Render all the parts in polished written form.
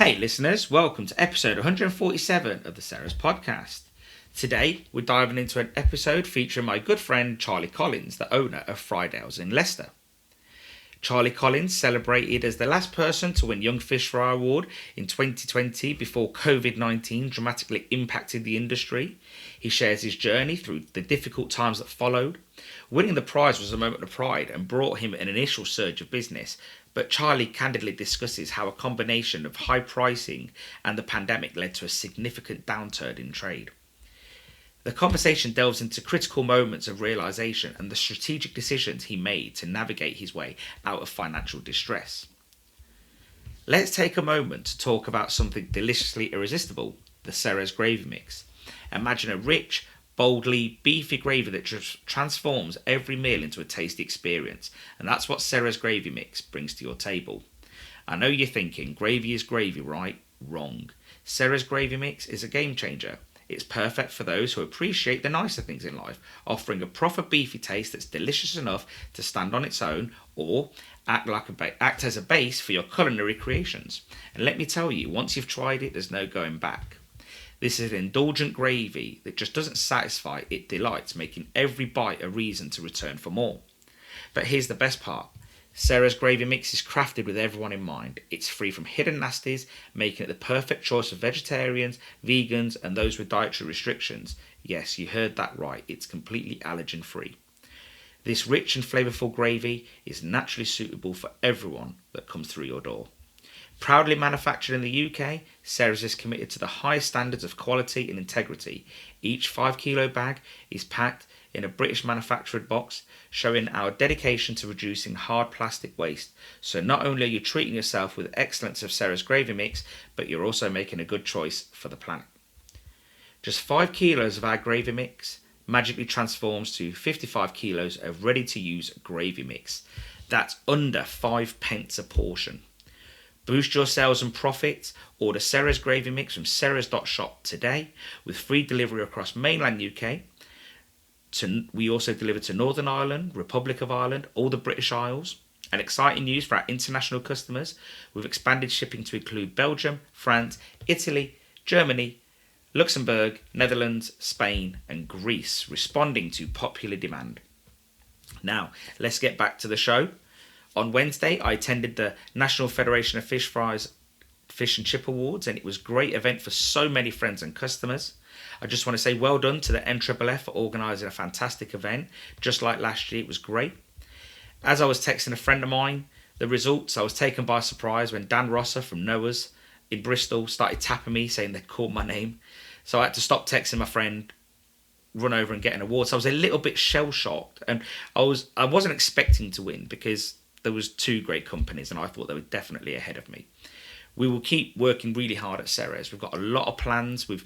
Hey listeners, welcome to episode 147 of the Sarah's podcast. Today we're diving into an episode featuring my good friend Charlie Collins, the owner of Frydales in Leicester. Charlie Collins celebrated as the last person to win Young Fish Frier Award in 2020 before COVID-19 dramatically impacted the industry. He shares his journey through the difficult times that followed. Winning the prize was a moment of pride and brought him an initial surge of business, but Charlie candidly discusses how a combination of high pricing and the pandemic led to a significant downturn in trade. The conversation delves into critical moments of realisation and the strategic decisions he made to navigate his way out of financial distress. Let's take a moment to talk about something deliciously irresistible, the Sarah's gravy mix. Imagine a rich, boldly beefy gravy that just transforms every meal into a tasty experience, and that's what Sarah's gravy mix brings to your table. I know you're thinking, gravy is gravy, right? Wrong. Sarah's gravy mix is a game changer. It's perfect for those who appreciate the nicer things in life, offering a proper beefy taste that's delicious enough to stand on its own or act as a base for your culinary creations. And let me tell you, once you've tried it, there's no going back. This is an indulgent gravy that just doesn't satisfy, it delights, making every bite a reason to return for more. But here's the best part. Sarah's gravy mix is crafted with everyone in mind. It's free from hidden nasties, making it the perfect choice for vegetarians, vegans and those with dietary restrictions. Yes, you heard that right, it's completely allergen free. This rich and flavourful gravy is naturally suitable for everyone that comes through your door. Proudly manufactured in the UK, Sarah's is committed to the highest standards of quality and integrity. Each 5 kilo bag is packed in a British manufactured box, showing our dedication to reducing hard plastic waste. So not only are you treating yourself with excellence of Sarah's gravy mix, but you're also making a good choice for the planet. Just 5 kilos of our gravy mix magically transforms to 55 kilos of ready to use gravy mix. That's under 5 pence a portion. Boost your sales and profits. Order Sarah's gravy mix from sarahs.shop today with free delivery across mainland UK. We also deliver to Northern Ireland, Republic of Ireland, all the British Isles. And exciting news for our international customers. We've expanded shipping to include Belgium, France, Italy, Germany, Luxembourg, Netherlands, Spain and Greece, responding to popular demand. Now, let's get back to the show. On Wednesday, I attended the National Federation of Fish Friers Fish and Chip Awards, and it was a great event for so many friends and customers. I just want to say well done to the NFFF for organising a fantastic event. Just like last year, it was great. As I was texting a friend of mine the results, I was taken by surprise when Dan Rosser from Noah's in Bristol started tapping me saying they called my name. So I had to stop texting my friend, run over and get an award. So I was a little bit shell-shocked, and I wasn't expecting to win because there was 2 great companies and I thought they were definitely ahead of me. We will keep working really hard at Sarah's. We've got a lot of plans with,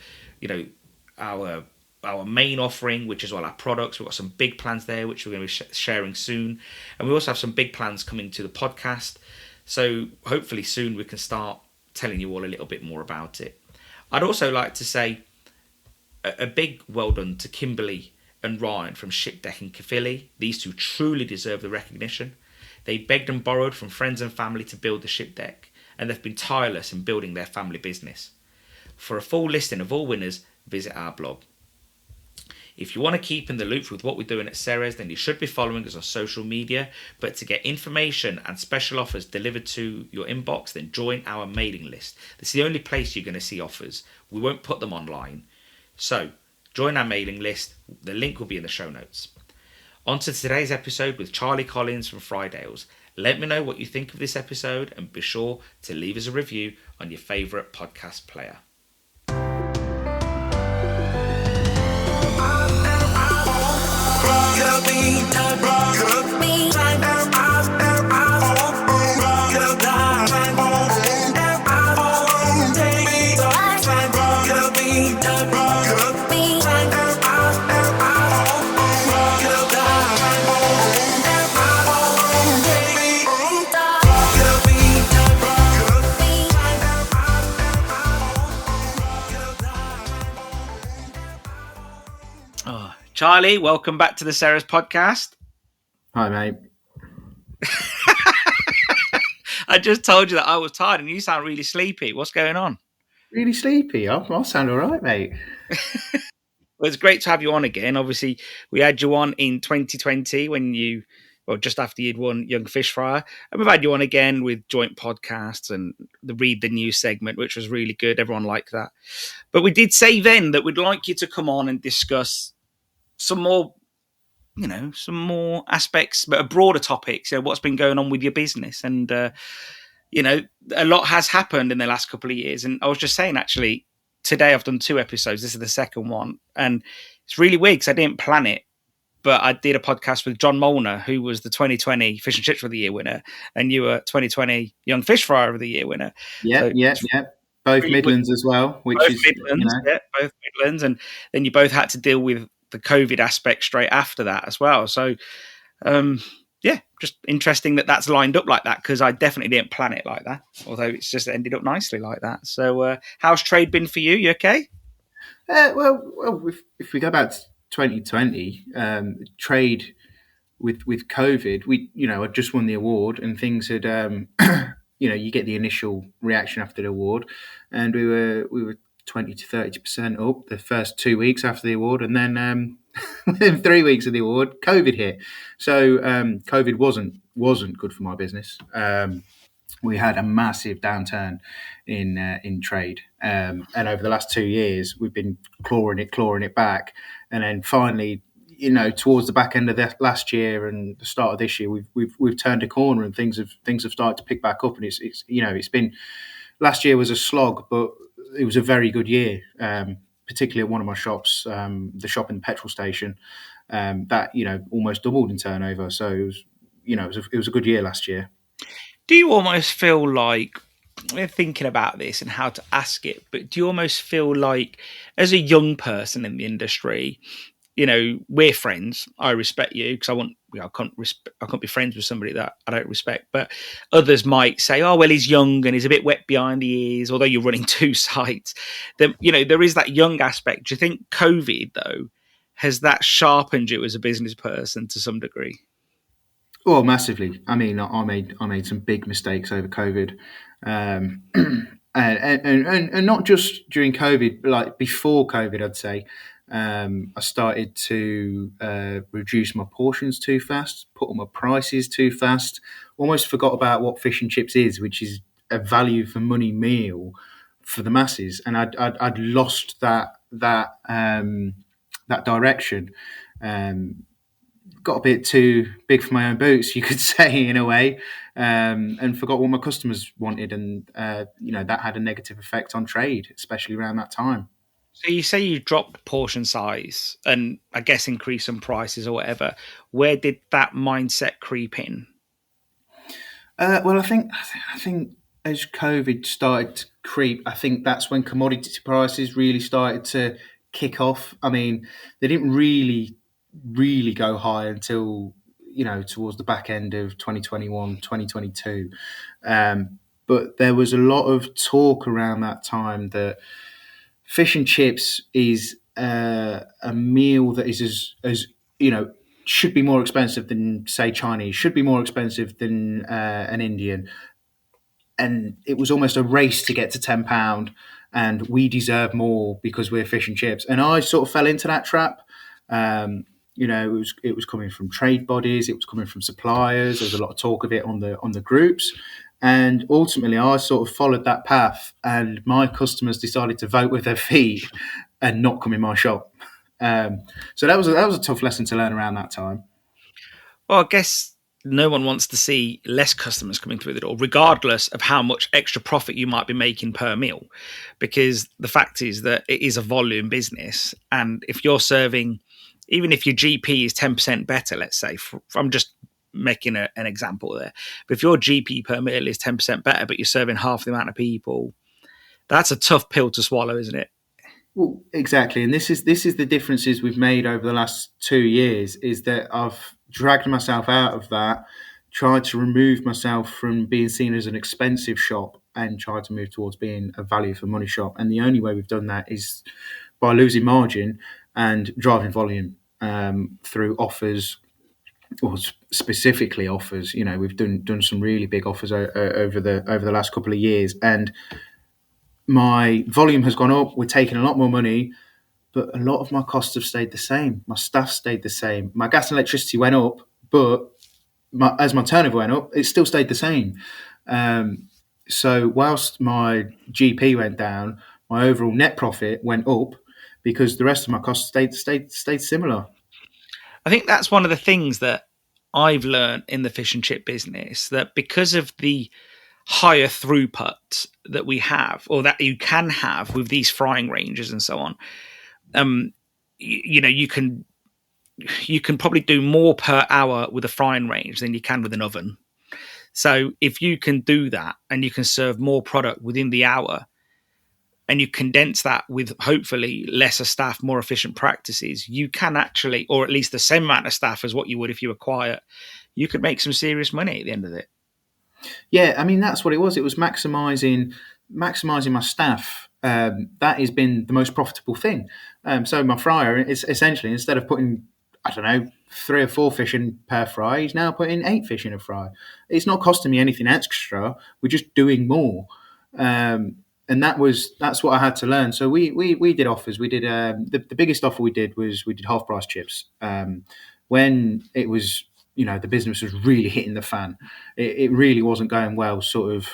our main offering, which is all our products. We've got some big plans there, which we're going to be sharing soon. And we also have some big plans coming to the podcast. So hopefully soon we can start telling you all a little bit more about it. I'd also like to say a big well done to Kimberly and Ryan from Ship Deck in Caerphilly. These 2 truly deserve the recognition. They begged and borrowed from friends and family to build the ship deck, and they've been tireless in building their family business. For a full listing of all winners, visit our blog. If you want to keep in the loop with what we're doing at Sarah's, then you should be following us on social media. But to get information and special offers delivered to your inbox, then join our mailing list. This is the only place you're going to see offers. We won't put them online. So join our mailing list. The link will be in the show notes. On to today's episode with Charlie Collins from Frydales. Let me know what you think of this episode and be sure to leave us a review on your favourite podcast player. Charlie, welcome back to the Sarah's podcast. Hi, mate. I just told you that I was tired, and you sound really sleepy. What's going on? Really sleepy. I'll sound all right, mate. Well, it's great to have you on again. Obviously, we had you on in 2020 when well, just after you'd won Young Fish Frier. And we've had you on again with joint podcasts and the Read the News segment, which was really good. Everyone liked that. But we did say then that we'd like you to come on and discuss some more, some more aspects, but broader topics, what's been going on with your business. And, a lot has happened in the last couple of years. And I was just saying, actually, today I've done 2 episodes. This is the second one. And it's really weird because I didn't plan it. But I did a podcast with John Molnar, who was the 2020 Fish and Chips of the Year winner, and you were 2020 Young Fish Frier of the Year winner. Yeah, So yeah, yeah. Both really Midlands as well, which both is, Midlands, yeah, both Midlands, and then you both had to deal with the COVID aspect straight after that as well. So, yeah, just interesting that that's lined up like that because I definitely didn't plan it like that. Although it's just ended up nicely like that. So, how's trade been for you? You okay? well, if we go back to 2020, trade with COVID, I'd just won the award and things had, you get the initial reaction after the award, and we were 20 to 30% up the first 2 weeks after the award, and then within 3 weeks of the award, COVID hit. So COVID wasn't good for my business. We had a massive downturn in trade, and over the last 2 years, we've been clawing it back, and then finally, towards the back end of the last year and the start of this year, we've turned a corner, and things have started to pick back up, and it's been, last year was a slog, but it was a very good year, particularly at one of my shops, the shop in the petrol station, that almost doubled in turnover. So it was a good year last year. Do you almost feel like we're thinking about this and how to ask it, but do you almost feel like as a young person in the industry, we're friends. I respect you because I can't be friends with somebody that I don't respect. But others might say, "Oh, well, he's young and he's a bit wet behind the ears." Although you're running 2 sites, then there is that young aspect. Do you think COVID though has that sharpened you as a business person to some degree? Oh, massively. I mean, I made some big mistakes over COVID, and not just during COVID, but like before COVID, I'd say. I started to reduce my portions too fast, put on my prices too fast, almost forgot about what fish and chips is, which is a value for money meal for the masses, and I'd lost that direction. Got a bit too big for my own boots, you could say, in a way, and forgot what my customers wanted, and that had a negative effect on trade, especially around that time. So you say you dropped portion size and I guess increase some prices or whatever. Where did that mindset creep in? Well, I think as COVID started to creep, I think that's when commodity prices really started to kick off. I mean, they didn't really go high until towards the back end of 2021, 2022. But there was a lot of talk around that time that fish and chips is a meal that is as should be more expensive than, say, Chinese, should be more expensive than an Indian, and it was almost a race to get to £10, and we deserve more because we're fish and chips. And I sort of fell into that trap. It was coming from trade bodies, it was coming from suppliers. There was a lot of talk of it on the groups, and ultimately I sort of followed that path. And my customers decided to vote with their feet and not come in my shop. So that was a tough lesson to learn around that time. Well, I guess no one wants to see less customers coming through the door, regardless of how much extra profit you might be making per meal. Because the fact is that it is a volume business. And if you're serving, even if your GP is 10% better, let's say, I'm just making an example there. But if your GP per meal is 10% better, but you're serving half the amount of people, that's a tough pill to swallow, isn't it? Well, exactly, and this is the differences we've made over the last 2 years. Is that I've dragged myself out of that, tried to remove myself from being seen as an expensive shop, and tried to move towards being a value for money shop. And the only way we've done that is by losing margin and driving volume through offers, or specifically offers. We've done some really big offers over the last couple of years, and my volume has gone up. We're taking a lot more money, but a lot of my costs have stayed the same. My staff stayed the same. My gas and electricity went up, but as my turnover went up, it still stayed the same. So whilst my GP went down, my overall net profit went up because the rest of my costs stayed similar. I think that's one of the things that I've learned in the fish and chip business, that because of the higher throughput that we have, or that you can have with these frying ranges and so on, you can probably do more per hour with a frying range than you can with an oven. So if you can do that and you can serve more product within the hour, and you condense that with hopefully lesser staff, more efficient practices, you can actually, or at least the same amount of staff as what you would if you were quiet, you could make some serious money at the end of it. Yeah, I mean, that's what it was. It was maximising my staff. That has been the most profitable thing. So my fryer is essentially, instead of putting, I don't know, 3 or 4 fish in per fry, he's now putting 8 fish in a fry. It's not costing me anything extra. We're just doing more. And that's what I had to learn. So we did offers. We did the biggest offer we did half price chips. When it was, the business was really hitting the fan. It really wasn't going well. Sort of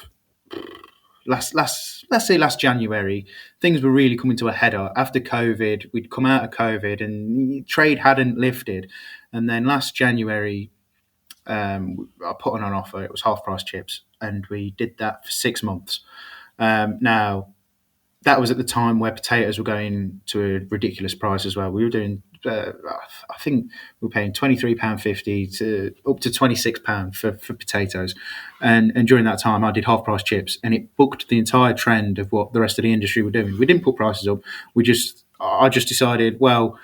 last January, things were really coming to a head after COVID. We'd come out of COVID and trade hadn't lifted. And then last January, I put on an offer. It was half price chips, and we did that for 6 months. Now, that was at the time where potatoes were going to a ridiculous price as well. We were doing, I think we were paying £23.50 to up to £26 for potatoes. And during that time, I did half price chips, and it booked the entire trend of what the rest of the industry were doing. We didn't put prices up. I just decided, well,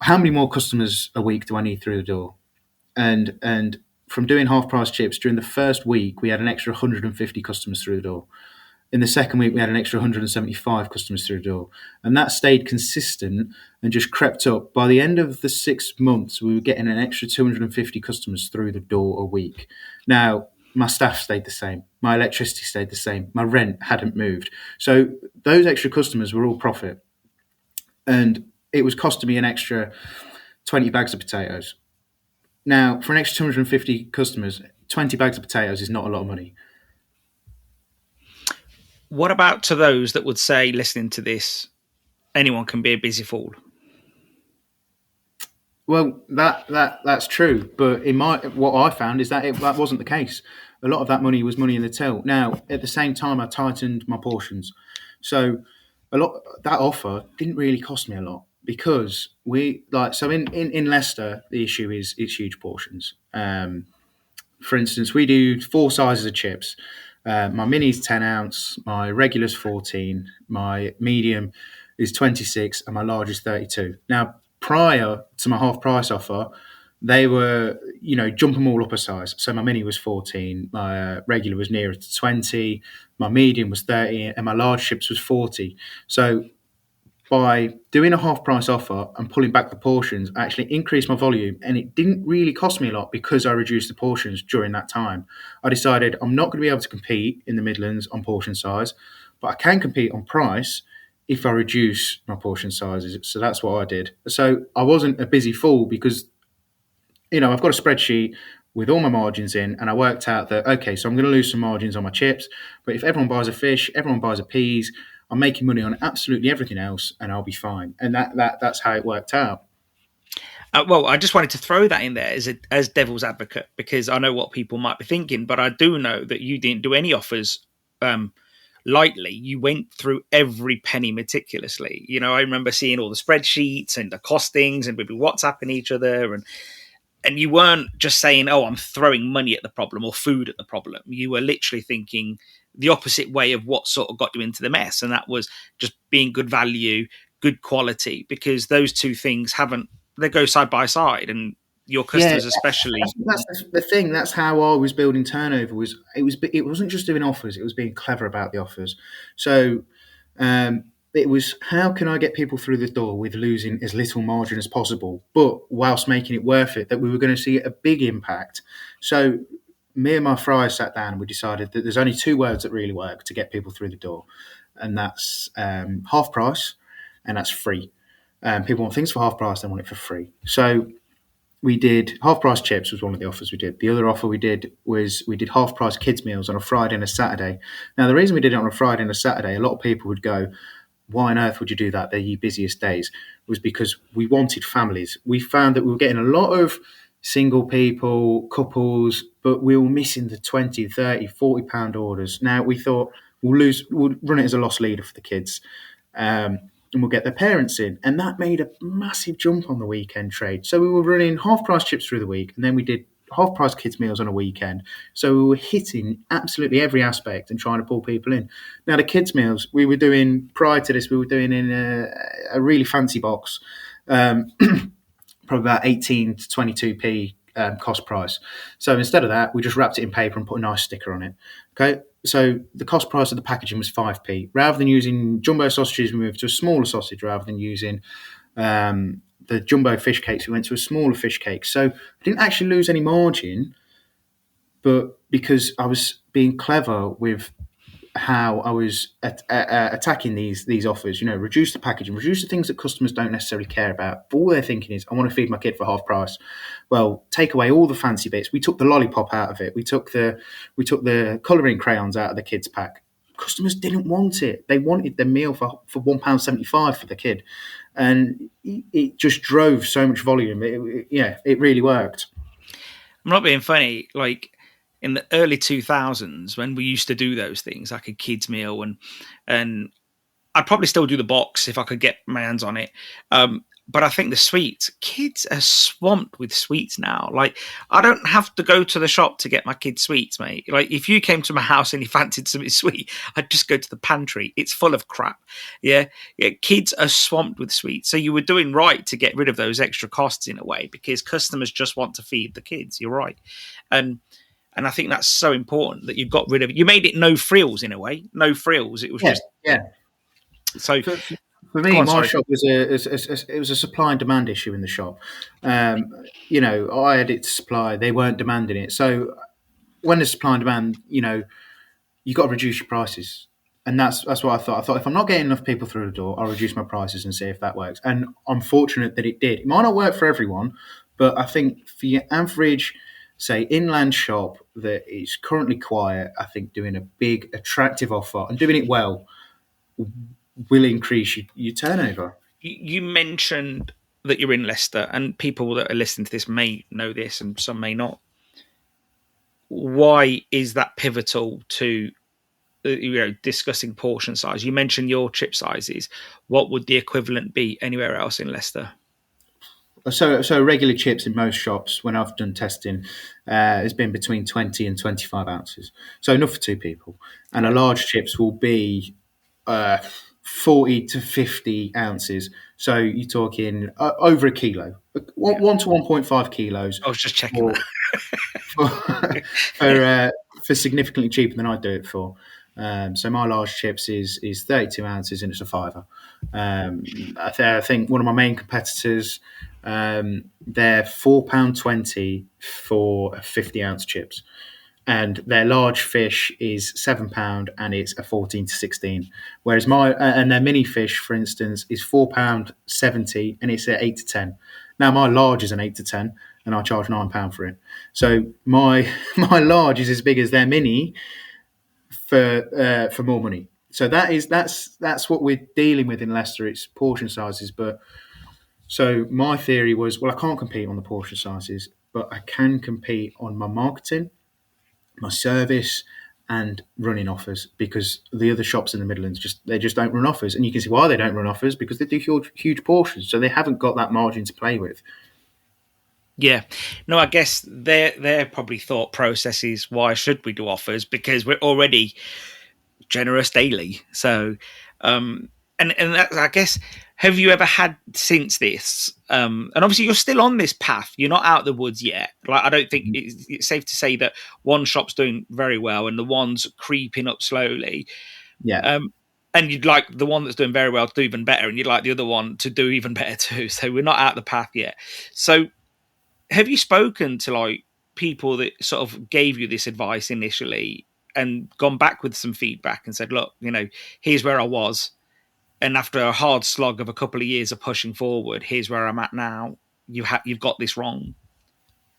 how many more customers a week do I need through the door? And from doing half price chips, during the first week, we had an extra 150 customers through the door. In the second week, we had an extra 175 customers through the door. And that stayed consistent and just crept up. By the end of the 6 months, we were getting an extra 250 customers through the door a week. Now, my staff stayed the same. My electricity stayed the same. My rent hadn't moved. So those extra customers were all profit. And it was costing me an extra 20 bags of potatoes. Now, for an extra 250 customers, 20 bags of potatoes is not a lot of money. What about to those that would say, listening to this, anyone can be a busy fool? Well, that's true, but what I found is that that wasn't the case. A lot of that money was money in the till. Now, at the same time, I tightened my portions, so that offer didn't really cost me a lot, because in Leicester, the issue is it's huge portions. For instance, we do 4 sizes of chips. My mini's 10 ounce, my regular's 14, my medium is 26, and my large is 32. Now, prior to my half price offer, they were, jump them all up a size. So my mini was 14, my regular was nearer to 20, my medium was 30, and my large chips was 40. So by doing a half price offer and pulling back the portions, I actually increased my volume, and it didn't really cost me a lot because I reduced the portions during that time. I decided I'm not going to be able to compete in the Midlands on portion size, but I can compete on price if I reduce my portion sizes. So that's what I did. So I wasn't a busy fool because, I've got a spreadsheet with all my margins in, and I worked out that, okay, so I'm going to lose some margins on my chips, but if everyone buys a fish, everyone buys a peas, I'm making money on absolutely everything else, and I'll be fine. And that's how it worked out. Well, I just wanted to throw that in there as devil's advocate, because I know what people might be thinking, but I do know that you didn't do any offers lightly. You went through every penny meticulously. I remember seeing all the spreadsheets and the costings, and we'd be WhatsApping each other, and you weren't just saying, oh, I'm throwing money at the problem or food at the problem. You were literally thinking the opposite way of what sort of got you into the mess. And that was just being good value, good quality, because those two things they go side by side, and your customers especially. That's the thing. That's how I was building turnover. It wasn't just doing offers. It was being clever about the offers. So it was how can I get people through the door with losing as little margin as possible, but whilst making it worth it, that we were going to see a big impact. So me and my friar sat down and we decided that there's only two words that really work to get people through the door, and that's half price and that's free. People want things for half price, they want it for free. So we did half price chips was one of the offers we did. The other offer we did was we did half price kids meals on a Friday and a Saturday. Now the reason we did it on a Friday and a Saturday, a lot of people would go, why on earth would you do that? They're your busiest days. Was because we wanted families. We found that we were getting a lot of single people, couples, but we were missing the 20, 30, 40 pound orders. Now we thought we'll run it as a loss leader for the kids. And we'll get their parents in. And that made a massive jump on the weekend trade. So we were running half price chips through the week, and then we did half price kids meals on a weekend. So we were hitting absolutely every aspect and trying to pull people in. Now the kids meals we were doing prior to this, we were doing in a really fancy box, probably about 18 to 22p cost price. So instead of that, we just wrapped it in paper and put a nice sticker on it. Okay. So the cost price of the packaging was 5p. Rather than using jumbo sausages, we moved to a smaller sausage. Rather than using the jumbo fish cakes, we went to a smaller fish cake. So I didn't actually lose any margin, but because I was being clever with how I was attacking these offers, reduce the packaging, reduce the things that customers don't necessarily care about. All they're thinking is, I want to feed my kid for half price. Well, take away all the fancy bits. We took the lollipop out of it. We took the colouring crayons out of the kids pack. Customers didn't want it. They wanted the meal for £1.75 for the kid, and it just drove so much volume. It really worked. I'm not being funny. Like in the early 2000s, when we used to do those things, like a kids meal, and I'd probably still do the box if I could get my hands on it. But I think the sweets, kids are swamped with sweets now. Like, I don't have to go to the shop to get my kids sweets, mate. Like, if you came to my house and you fancied something sweet, I'd just go to the pantry. It's full of crap. Yeah. Kids are swamped with sweets. So you were doing right to get rid of those extra costs in a way, because customers just want to feed the kids. You're right. And I think that's so important that you got rid of it. You made it no frills in a way. No frills. It was just. So. For me, my shop was it was a supply and demand issue in the shop. I had it to supply; they weren't demanding it. So when there's supply and demand, you got to reduce your prices, and that's what I thought. I thought if I'm not getting enough people through the door, I'll reduce my prices and see if that works. And I'm fortunate that it did. It might not work for everyone, but I think for your average, say, inland shop that is currently quiet, I think doing a big, attractive offer and doing it well will increase your turnover. You mentioned that you're in Leicester, and people that are listening to this may know this and some may not. Why is that pivotal to discussing portion size? You mentioned your chip sizes. What would the equivalent be anywhere else in Leicester? So regular chips in most shops, when I've done testing, has been between 20 and 25 ounces. So enough for two people. And a large chips will be 40 to 50 ounces. So you're talking over a kilo, 1 to 1.5 kilos. I was just checking for significantly cheaper than I'd do it for. So my large chips is 32 ounces and it's a fiver. I think one of my main competitors, they're £4.20 for 50-ounce chips. And their large fish is £7 and it's a 14 to 16. Whereas and their mini fish, for instance, is £4.70 and it's at 8 to 10. Now my large is an 8 to 10 and I charge £9 for it. So my large is as big as their mini for more money. So that's what we're dealing with in Leicester. It's portion sizes. But so my theory was, well, I can't compete on the portion sizes, but I can compete on my marketing, my service, and running offers, because the other shops in the Midlands just don't run offers. And you can see why they don't run offers, because they do huge portions, so they haven't got that margin to play with. Yeah, no, I guess their probably thought process is, why should we do offers? Because we're already generous daily. So, and that, I guess, have you ever had since this? And obviously, you're still on this path. You're not out of the woods yet. Like, I don't think it's safe to say that one shop's doing very well and the one's creeping up slowly. Yeah. and you'd like the one that's doing very well to do even better, and you'd like the other one to do even better too. So we're not out the path yet. So have you spoken to like people that sort of gave you this advice initially and gone back with some feedback and said, look, here's where I was, and after a hard slog of a couple of years of pushing forward, here's where I'm at now. You've got this wrong.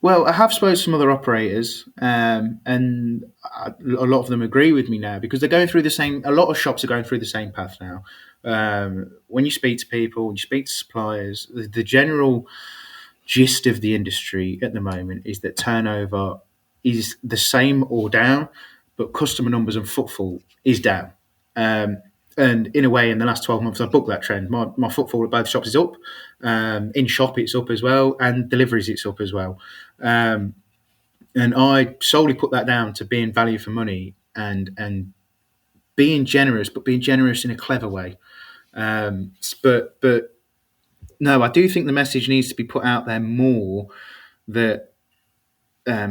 Well, I have spoken to some other operators, and a lot of them agree with me now because they're going through the same. A lot of shops are going through the same path now. When you speak to people, when you speak to suppliers, the general gist of the industry at the moment is that turnover is the same or down, but customer numbers and footfall is down. And in a way, in the last 12 months, I've booked that trend. My footfall at both shops is up. In shop, it's up as well, and deliveries, it's up as well. And I solely put that down to being value for money and being generous, but being generous in a clever way. But no, I do think the message needs to be put out there more that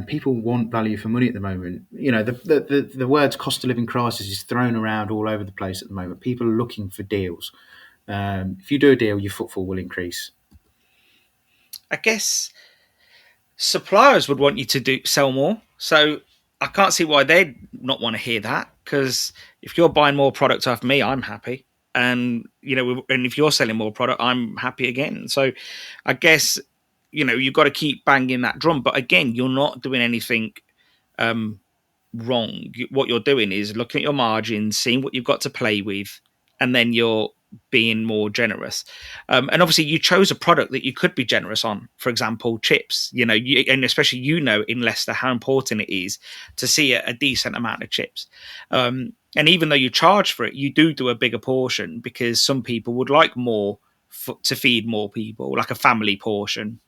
people want value for money at the moment. The words cost of living crisis is thrown around all over the place at the moment. People are looking for deals. If you do a deal, your footfall will increase. I guess suppliers would want you to sell more. So I can't see why they'd not want to hear that, because if you're buying more product off me, I'm happy. And, and if you're selling more product, I'm happy again. So I guess, you've got to keep banging that drum. But again, you're not doing anything wrong. What you're doing is looking at your margins, seeing what you've got to play with, and then you're being more generous. And obviously you chose a product that you could be generous on. For example, chips, and especially, in Leicester, how important it is to see a decent amount of chips. And even though you charge for it, you do a bigger portion because some people would like more to feed more people, like a family portion.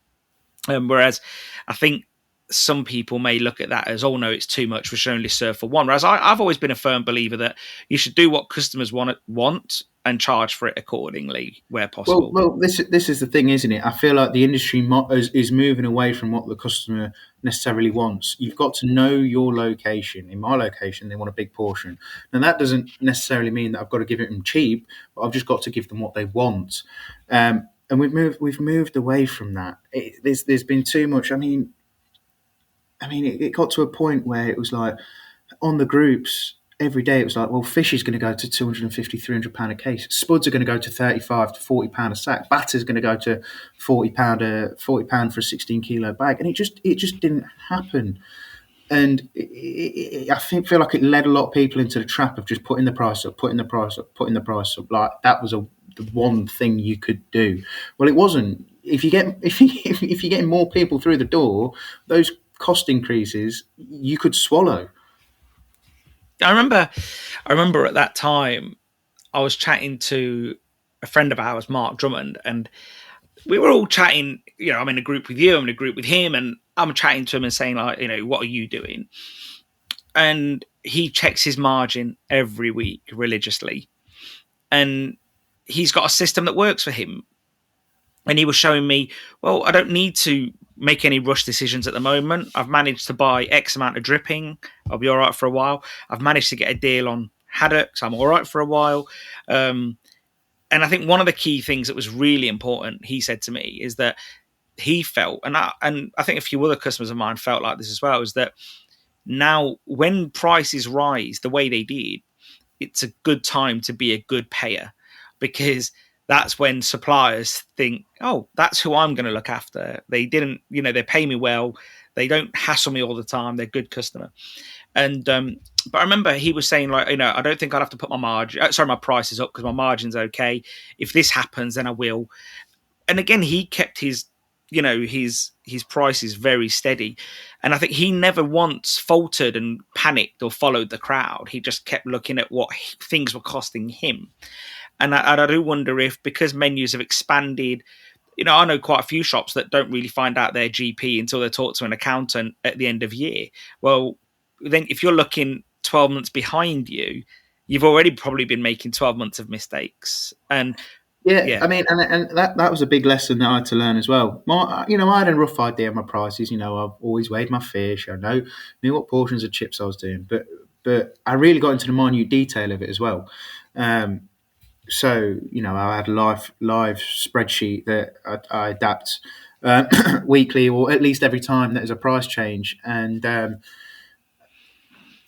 Whereas I think some people may look at that as, oh no, it's too much, we should only serve for one. Whereas I've always been a firm believer that you should do what customers want and charge for it accordingly where possible. Well, this is the thing, isn't it? I feel like the industry is moving away from what the customer necessarily wants. You've got to know your location. In my location, they want a big portion. Now, that doesn't necessarily mean that I've got to give it them cheap, but I've just got to give them what they want. And we've moved away from that. There's been too much. I mean, it got to a point where it was like on the groups every day. It was like, well, fish is going to go to £250, £300 a case. Spuds are going to go to £35 to £40 a sack. Batter's going to go to £40 for a 16 kilo bag, and it just didn't happen. And I feel like it led a lot of people into the trap of just putting the price up. Like that was the one thing you could do. Well, it wasn't. If you're getting more people through the door, those cost increases you could swallow. I remember at that time I was chatting to a friend of ours, Mark Drummond, and we were all chatting. I'm in a group with you, I'm in a group with him, and I'm chatting to him and saying, like, what are you doing? And he checks his margin every week religiously, and he's got a system that works for him. And he was showing me, well, I don't need to make any rush decisions at the moment. I've managed to buy X amount of dripping. I'll be all right for a while. I've managed to get a deal on haddocks. I'm all right for a while. And I think one of the key things that was really important, he said to me, is that he felt, and I think a few other customers of mine felt like this as well, is that now when prices rise the way they did, it's a good time to be a good payer, because that's when suppliers think, oh, that's who I'm going to look after. They didn't, they pay me well. They don't hassle me all the time. They're a good customer. And, but I remember he was saying, like, I don't think I'd have to put my prices up because my margin's okay. If this happens, then I will. And again, he kept his prices very steady. And I think he never once faltered and panicked or followed the crowd. He just kept looking at what things were costing him. And I do wonder if, because menus have expanded, I know quite a few shops that don't really find out their GP until they talk to an accountant at the end of year. Well, then if you're looking 12 months behind you, you've already probably been making 12 months of mistakes. And yeah. I mean, and that was a big lesson that I had to learn as well. I had a rough idea of my prices. I've always weighed my fish. I knew what portions of chips I was doing, but I really got into the minute detail of it as well. So I had a live spreadsheet that I adapt weekly, or at least every time there's a price change, and then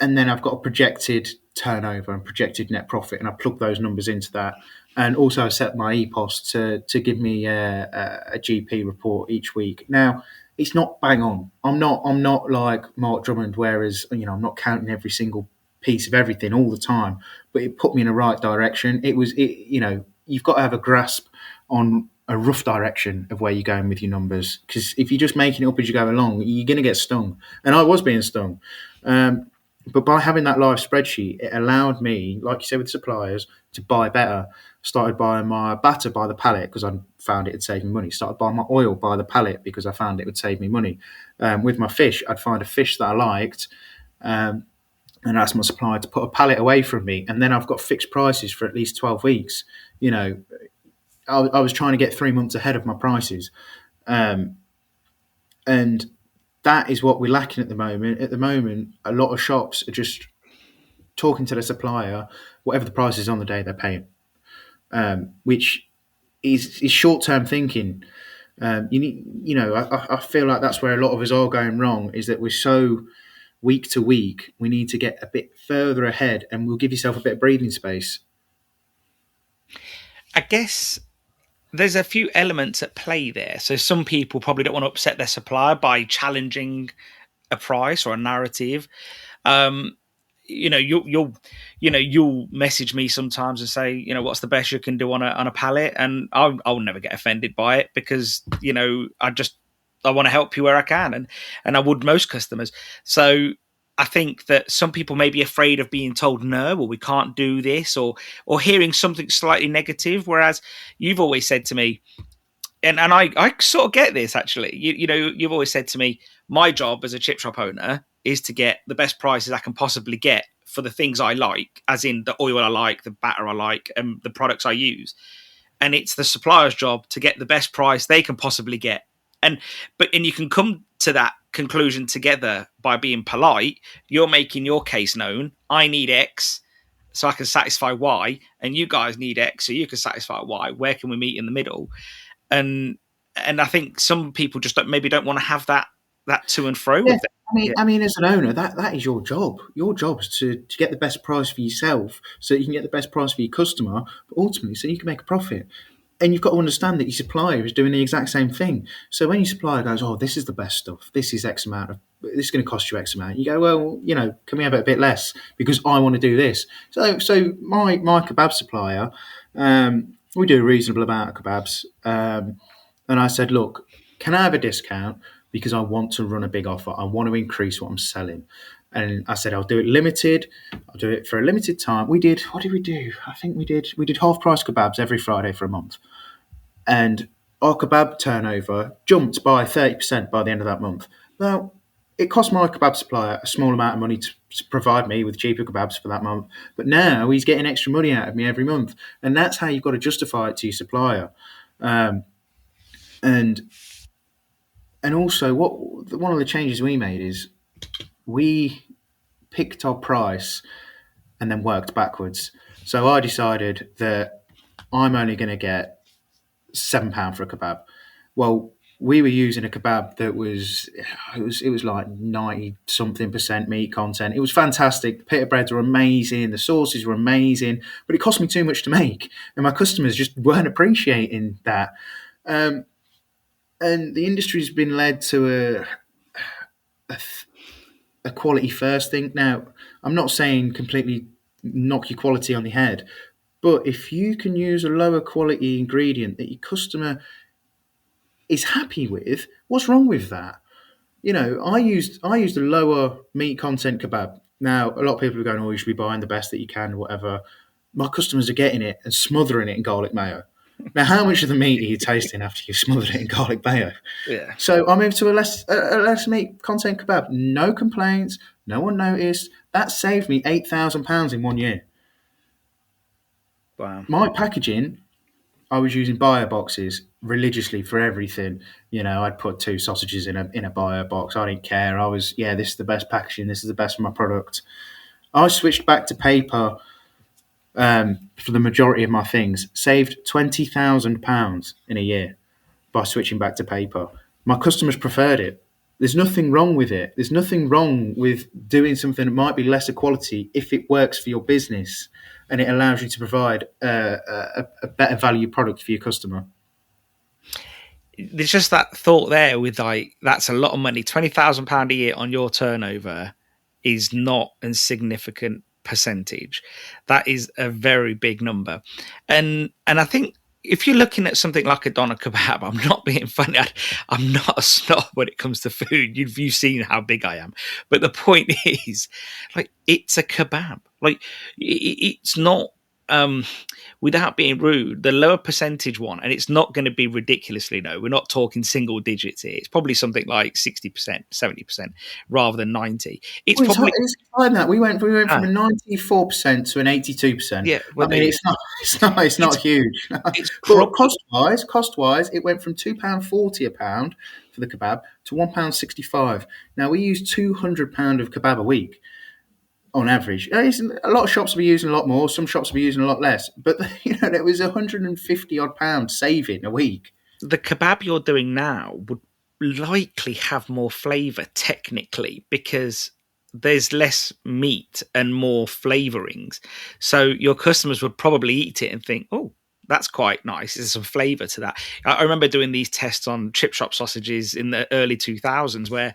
I've got a projected turnover and projected net profit, and I plug those numbers into that. And also, I set my EPOS to give me a GP report each week. Now, it's not bang on. I'm not like Mark Drummond, whereas I'm not counting every single piece of everything all the time. But it put me in the right direction. You've got to have a grasp on a rough direction of where you're going with your numbers, because if you're just making it up as you go along, you're going to get stung. And I was being stung. But by having that live spreadsheet, it allowed me, like you said with suppliers, to buy better. Started buying my batter by the pallet because I found it would save me money. Started buying my oil by the pallet because I found it would save me money. With my fish, I'd find a fish that I liked, and ask my supplier to put a pallet away from me. And then I've got fixed prices for at least 12 weeks. I was trying to get 3 months ahead of my prices. And that is what we're lacking at the moment. At the moment, a lot of shops are just talking to the supplier, whatever the price is on the day they're paying, which is short-term thinking. I feel like that's where a lot of us are going wrong, is that we're so week to week. We need to get a bit further ahead, and we'll give yourself a bit of breathing space. I guess there's a few elements at play there. So some people probably don't want to upset their supplier by challenging a price or a narrative. You'll message me sometimes and say, what's the best you can do on a pallet, and I'll never get offended by it, because I want to help you where I can, and I would most customers. So I think that some people may be afraid of being told no, or we can't do this, or hearing something slightly negative. Whereas you've always said to me, and I sort of get this actually. You've always said to me, my job as a chip shop owner is to get the best prices I can possibly get for the things I like, as in the oil I like, the batter I like, and the products I use. And it's the supplier's job to get the best price they can possibly get. And you can come to that conclusion together by being polite. You're making your case known. I need X, so I can satisfy Y, and you guys need X, so you can satisfy Y. Where can we meet in the middle? And I think some people just don't want to have that to and fro with them. I mean, as an owner, that is your job. Your job is to get the best price for yourself, so you can get the best price for your customer, but ultimately so you can make a profit. And you've got to understand that your supplier is doing the exact same thing. So when your supplier goes, "Oh, this is the best stuff. This is X amount of. This is going to cost you X amount," you go, "Well, can we have it a bit less because I want to do this?" So my kebab supplier, we do a reasonable amount of kebabs, and I said, "Look, can I have a discount because I want to run a big offer. I want to increase what I'm selling." And I said, "I'll do it limited. I'll do it for a limited time." What did we do? I think we did half price kebabs every Friday for a month. And our kebab turnover jumped by 30% by the end of that month. Now, it cost my kebab supplier a small amount of money to provide me with cheaper kebabs for that month. But now he's getting extra money out of me every month. And that's how you've got to justify it to your supplier. And also, one of the changes we made is we picked our price and then worked backwards. So I decided that I'm only going to get £7 for a kebab. Well, we were using a kebab that was like 90 something percent meat content. It was fantastic. The pita breads were amazing. The sauces were amazing, but it cost me too much to make, and my customers just weren't appreciating that. And the industry's been led to a quality first thing. Now, I'm not saying completely knock your quality on the head, but if you can use a lower quality ingredient that your customer is happy with, what's wrong with that? I used a lower meat content kebab. Now, a lot of people are going, "Oh, you should be buying the best that you can," whatever. My customers are getting it and smothering it in garlic mayo. Now, how much of the meat are you tasting after you've smothered it in garlic mayo? Yeah. So I moved to a less meat content kebab. No complaints. No one noticed. That saved me £8,000 in 1 year. Wow. My packaging, I was using bio boxes religiously for everything. I'd put 2 sausages in a bio box. I didn't care. I was, this is the best packaging. This is the best for my product. I switched back to paper for the majority of my things. Saved £20,000 in a year by switching back to paper. My customers preferred it. There's nothing wrong with it. There's nothing wrong with doing something that might be lesser quality if it works for your business and it allows you to provide a better value product for your customer. There's just that thought there with like, that's a lot of money. £20,000 a year on your turnover is not a significant percentage. That is a very big number. And I think if you're looking at something like a doner kebab, I'm not being funny. I'm not a snob when it comes to food. You've seen how big I am. But the point is, like, it's a kebab. Like, it's not, without being rude, the lower percentage one, and it's not going to be ridiculously low. We're not talking single digits here. It's probably something like 60%, 70% rather than 90. It's probably it's higher than that. We went from a 94% to an 82%. Yeah, well, I mean, it's not huge. It's but cost wise, it went from £2.40 a pound for the kebab to £1.65. Now we use £200 of kebab a week. On average, a lot of shops will be using a lot more. Some shops will be using a lot less. But there was £150 odd pounds saving a week. The kebab you're doing now would likely have more flavour technically because there's less meat and more flavourings. So your customers would probably eat it and think, oh, that's quite nice. There's some flavour to that. I remember doing these tests on chip shop sausages in the early 2000s where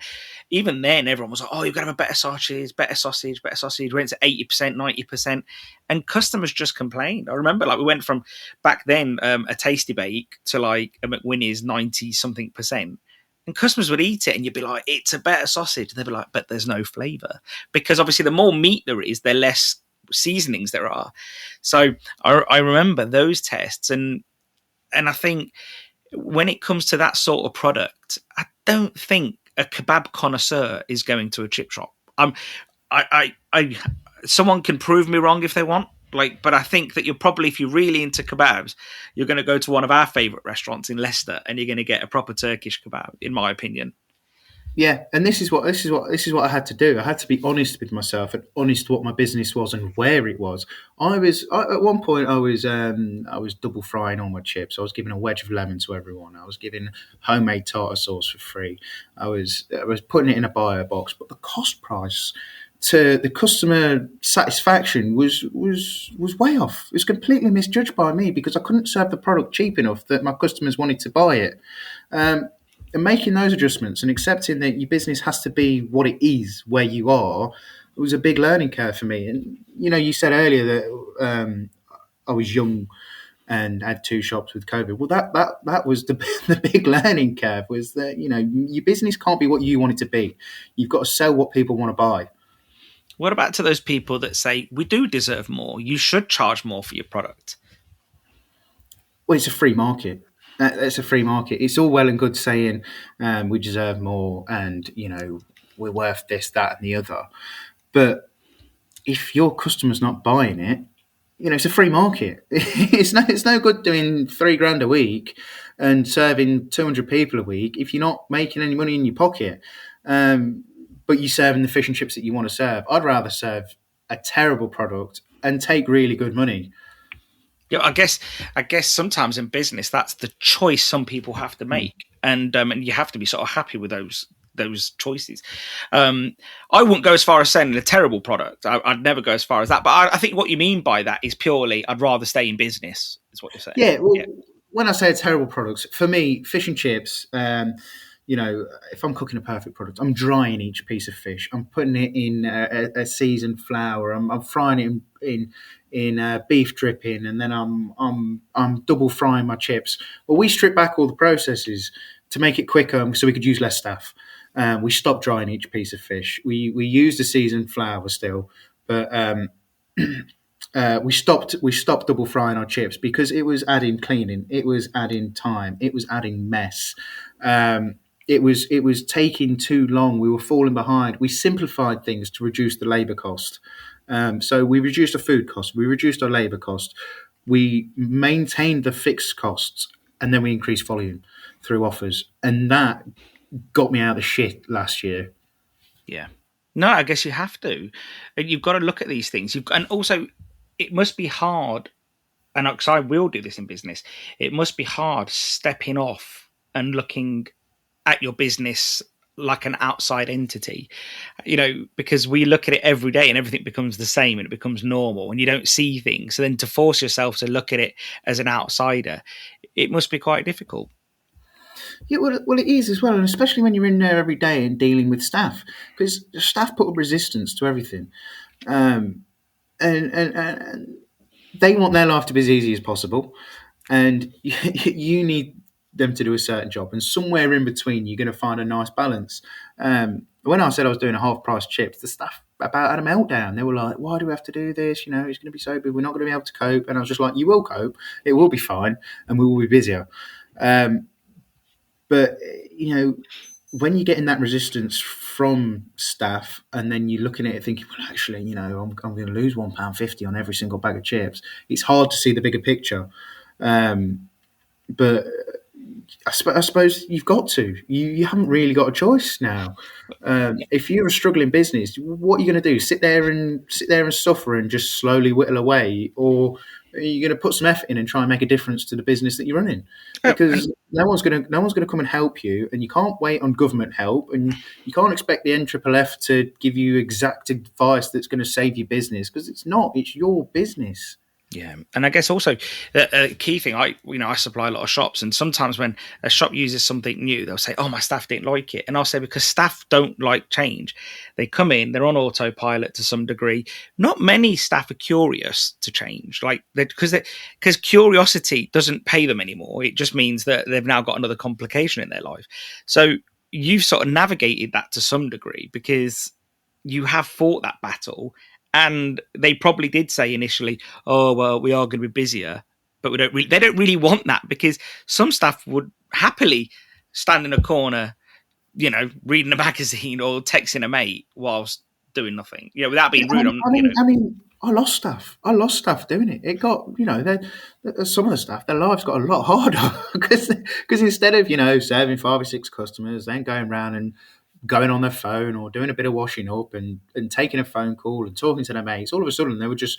even then everyone was like, oh, you've got to have a better sausage. Went to 80%, 90%. And customers just complained. I remember like we went from back then a Tasty Bake to like a McWinnie's 90 something percent. And customers would eat it and you'd be like, it's a better sausage. And they'd be like, but there's no flavour. Because obviously the more meat there is, the less seasonings there are. So I remember those tests. And I think when it comes to that sort of product, I don't think a kebab connoisseur is going to a chip shop. Someone can prove me wrong if they want. But I think that you're probably, if you're really into kebabs, you're going to go to one of our favourite restaurants in Leicester, and you're going to get a proper Turkish kebab, in my opinion. Yeah, and this is what I had to do. I had to be honest with myself and honest what my business was and where it was. At one point I was double frying all my chips. I was giving a wedge of lemon to everyone. I was giving homemade tartar sauce for free. I was putting it in a bio box, but the cost price to the customer satisfaction was way off. It was completely misjudged by me because I couldn't serve the product cheap enough that my customers wanted to buy it. And making those adjustments and accepting that your business has to be what it is where you are, it was a big learning curve for me. And you said earlier that I was young and had two shops with COVID. Well, that was the big learning curve, was that your business can't be what you want it to be. You've got to sell what people want to buy. What about to those people that say, we do deserve more, you should charge more for your product? Well, it's a free market. It's a free market. It's all well and good saying we deserve more and, we're worth this, that and the other. But if your customer's not buying it, it's a free market. It's no good doing $3,000 a week and serving 200 people a week if you're not making any money in your pocket. But you're serving the fish and chips that you want to serve. I'd rather serve a terrible product and take really good money. Yeah, I guess sometimes in business that's the choice some people have to make, and you have to be sort of happy with those choices. I wouldn't go as far as saying a terrible product. I'd never go as far as that. But I think what you mean by that is purely I'd rather stay in business. Is what you're saying? Yeah. Well, when I say a terrible product, for me, fish and chips. If I'm cooking a perfect product, I'm drying each piece of fish. I'm putting it in a seasoned flour. I'm frying it in beef dripping, and then I'm double frying my chips. Well, we strip back all the processes to make it quicker, so we could use less staff. We stopped drying each piece of fish. We used the seasoned flour still, but we stopped double frying our chips because it was adding cleaning, it was adding time, it was adding mess. It was taking too long. We were falling behind. We simplified things to reduce the labour cost. So we reduced our food cost. We reduced our labour cost. We maintained the fixed costs, and then we increased volume through offers. And that got me out of the shit last year. Yeah. No, I guess you have to. You've got to look at these things. And also, it must be hard, and because I will do this in business, it must be hard stepping off and looking at your business like an outside entity, because we look at it every day and everything becomes the same and it becomes normal and you don't see things. So then to force yourself to look at it as an outsider, it must be quite difficult. Yeah, well, it is as well, and especially when you're in there every day and dealing with staff, because staff put up resistance to everything, and they want their life to be as easy as possible, and you need them to do a certain job, and somewhere in between, you're going to find a nice balance. When I said I was doing a half price chips, the staff about had a meltdown. They were like, "Why do we have to do this? It's going to be so big. We're not going to be able to cope." And I was just like, "You will cope. It will be fine, and we will be busier." But when you're getting that resistance from staff, and then you're looking at it thinking, well, actually, I'm going to lose £1.50 on every single bag of chips. It's hard to see the bigger picture. But I suppose you've got to. You haven't really got a choice now. If you're a struggling business, what are you going to do? Sit there and suffer and just slowly whittle away, or are you going to put some effort in and try and make a difference to the business that you're running? Because no one's going to come and help you, and you can't wait on government help, and you can't expect the NFFF to give you exact advice that's going to save your business, because it's not. It's your business. Yeah, and I guess also a key thing, I supply a lot of shops, and sometimes when a shop uses something new, they'll say, "Oh, my staff didn't like it," and I'll say, because staff don't like change. They come in, they're on autopilot to some degree. Not many staff are curious to change, because curiosity doesn't pay them anymore. It just means that they've now got another complication in their life. So you've sort of navigated that to some degree because you have fought that battle. And they probably did say initially, "Oh, well, we are going to be busier," but they don't really want that, because some staff would happily stand in a corner, reading a magazine or texting a mate whilst doing nothing, without being rude. I lost staff. Doing it. It got, some of the staff, their lives got a lot harder because instead of, serving 5 or 6 customers, then going around and going on their phone or doing a bit of washing up and taking a phone call and talking to their mates, all of a sudden they were just,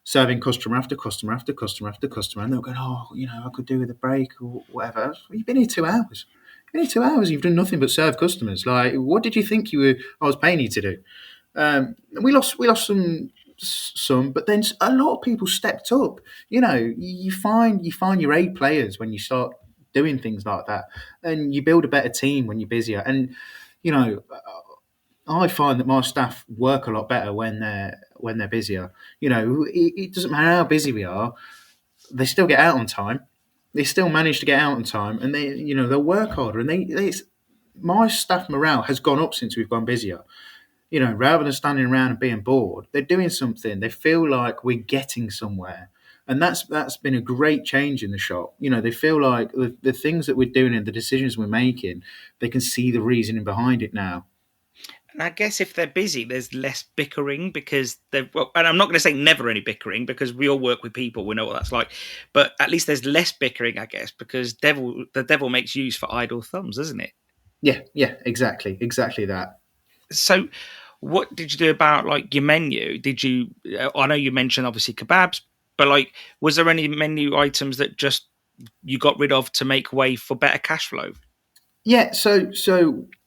serving customer after customer after customer after customer, and they were going, "Oh, I could do with a break or whatever." You've been here 2 hours. You've done nothing but serve customers. Like, what did you think I was paying you to do? We lost some, but then a lot of people stepped up. You find your A players when you start doing things like that, and you build a better team when you're busier. And I find that my staff work a lot better when they're busier. It doesn't matter how busy we are; they still get out on time. They still manage to get out on time, and they'll work harder. And my staff morale has gone up since we've gone busier. Rather than standing around and being bored, they're doing something. They feel like we're getting somewhere. And that's been a great change in the shop. They feel like the things that we're doing and the decisions we're making, they can see the reasoning behind it now. And I guess if they're busy, there's less bickering, because and I'm not going to say never any bickering, because we all work with people, we know what that's like. But at least there's less bickering, I guess, because the devil makes use for idle thumbs, doesn't it? Yeah, exactly that. So what did you do about your menu? I know you mentioned obviously kebabs, but was there any menu items that just you got rid of to make way for better cash flow? Yeah, so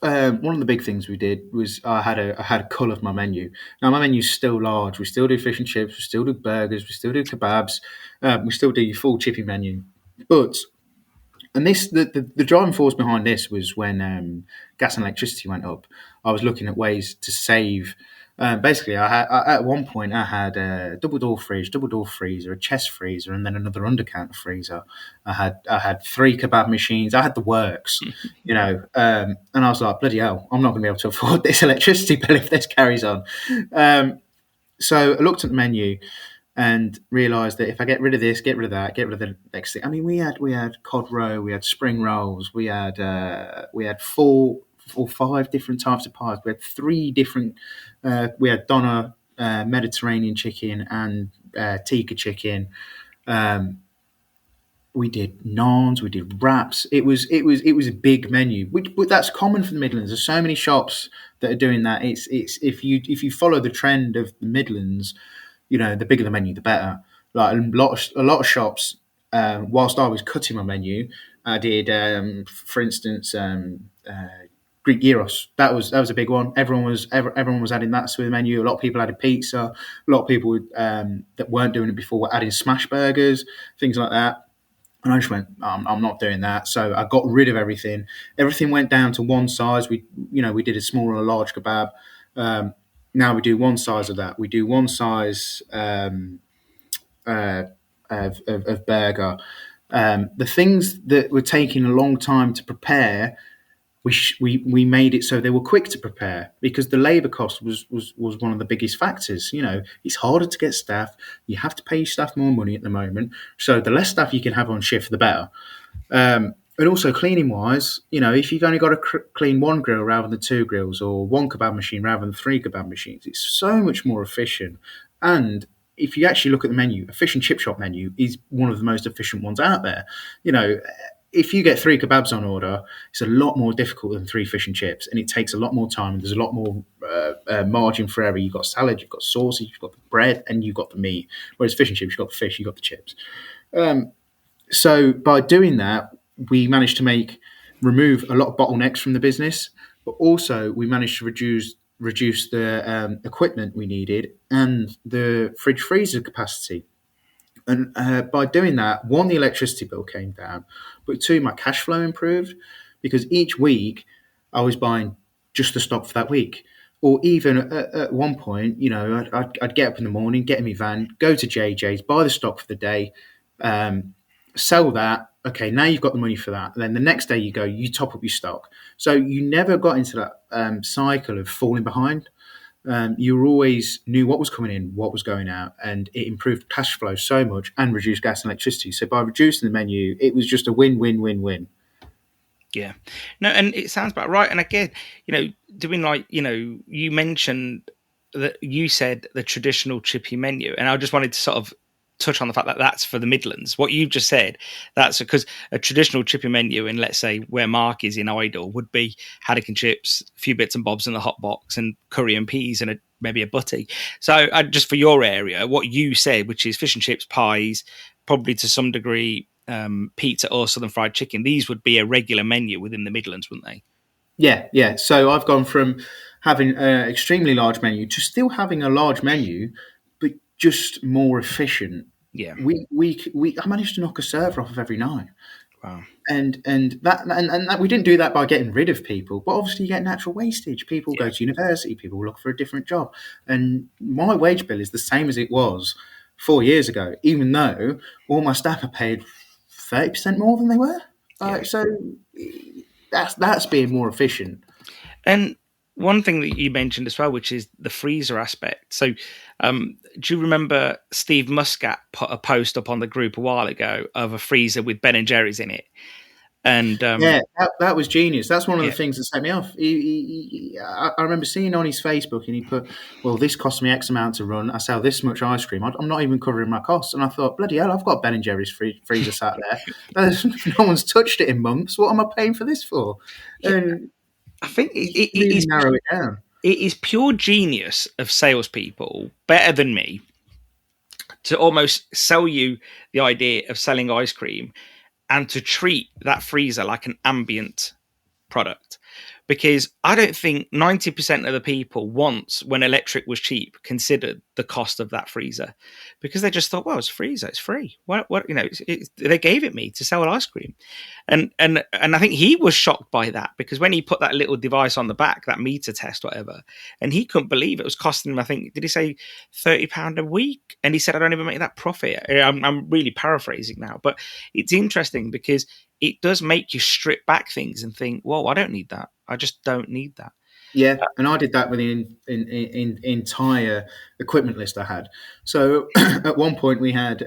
one of the big things we did was I had a cull of my menu. Now my menu's still large. We still do fish and chips. We still do burgers. We still do kebabs. We still do your full chippy menu. But the driving force behind this was when gas and electricity went up. I was looking at ways to save. Basically, at one point I had a double door fridge, double door freezer, a chest freezer, and then another undercounter freezer. I had 3 kebab machines. I had the works, and I was like, bloody hell, I'm not going to be able to afford this electricity bill if this carries on. So I looked at the menu and realised that if I get rid of this, get rid of that, get rid of the next thing. I mean, we had cod roe, we had spring rolls, we had 4 or 5 different types of pies. We had 3 different. We had doner, Mediterranean chicken, and tikka chicken. We did naans, we did wraps. It was a big menu, but that's common for the Midlands. There's so many shops that are doing that. It's if you follow the trend of the Midlands, the bigger the menu, the better. Like a lot of shops, whilst I was cutting my menu, I did, for instance, Greek gyros. That was a big one. Everyone was adding that to the menu. A lot of people added pizza. A lot of people that weren't doing it before were adding smash burgers, things like that. And I just went, I'm not doing that. So I got rid of everything. Everything went down to one size. We did a small and a large kebab. Now we do one size of that. We do one size uh, of burger. The things that were taking a long time to prepare, we made it so they were quick to prepare, because the labour cost was one of the biggest factors. It's harder to get staff. You have to pay your staff more money at the moment. So the less staff you can have on shift, the better. And also cleaning wise, if you've only got to clean one grill rather than two grills, or one kebab machine rather than three kebab machines, it's so much more efficient. And if you actually look at the menu, a fish and chip shop menu is one of the most efficient ones out there. If you get three kebabs on order, it's a lot more difficult than three fish and chips, and it takes a lot more time. And there's a lot more margin for error. You've got salad, you've got sauces, you've got the bread, and you've got the meat. Whereas fish and chips, you've got the fish, you've got the chips. So by doing that, we managed to remove a lot of bottlenecks from the business, but also we managed to reduce the equipment we needed and the fridge freezer capacity. And by doing that, one, the electricity bill came down, but two, my cash flow improved, because each week I was buying just the stock for that week. Or even at one point, I'd get up in the morning, get in my van, go to JJ's, buy the stock for the day, sell that. Okay, now you've got the money for that. And then the next day you top up your stock. So you never got into that cycle of falling behind. You always knew what was coming in, what was going out, and it improved cash flow so much and reduced gas and electricity. So by reducing the menu, it was just a win-win-win-win. Yeah, no, and it sounds about right. And again, doing you mentioned that you said the traditional chippy menu, and I just wanted to sort of touch on the fact that that's for the Midlands. What you've just said, that's because a traditional chippy menu in, let's say, where Mark is in Idle, would be haddock and chips, a few bits and bobs in the hot box, and curry and peas, and maybe a butty. So just for your area, what you said, which is fish and chips, pies, probably to some degree pizza or southern fried chicken, these would be a regular menu within the Midlands, wouldn't they? Yeah. So I've gone from having an extremely large menu to still having a large menu, but just more efficient. Yeah. I managed to knock a server off of every night. Wow. And that we didn't do that by getting rid of people, but obviously you get natural wastage. People go to university, people look for a different job, and my wage bill is the same as it was 4 years ago, even though all my staff are paid 30% more than they were. So that's being more efficient. And one thing that you mentioned as well, which is the freezer aspect. So do you remember Steve Muscat put a post up on the group a while ago of a freezer with Ben and Jerry's in it? And that was genius. That's one of the things that set me off. I remember seeing on his Facebook, and he put, well, this cost me X amount to run. I sell this much ice cream. I'm not even covering my costs. And I thought, bloody hell, I've got Ben and Jerry's freezer sat there. No one's touched it in months. What am I paying for this for? And I think it really is narrow it down. It is pure genius of salespeople, better than me, to almost sell you the idea of selling ice cream and to treat that freezer like an ambient product. Because I don't think 90% of the people once, when electric was cheap, considered the cost of that freezer, because they just thought, well, it's a freezer, it's free. What they gave it me to sell ice cream, and I think he was shocked by that, because when he put that little device on the back, that meter test, whatever, and he couldn't believe it was costing him, I think, did he say £30 a week? And he said, I don't even make that profit. I'm really paraphrasing now, but it's interesting because it does make you strip back things and think, whoa, I don't need that. I just don't need that. Yeah, and I did that with the entire equipment list I had. So at one point we had,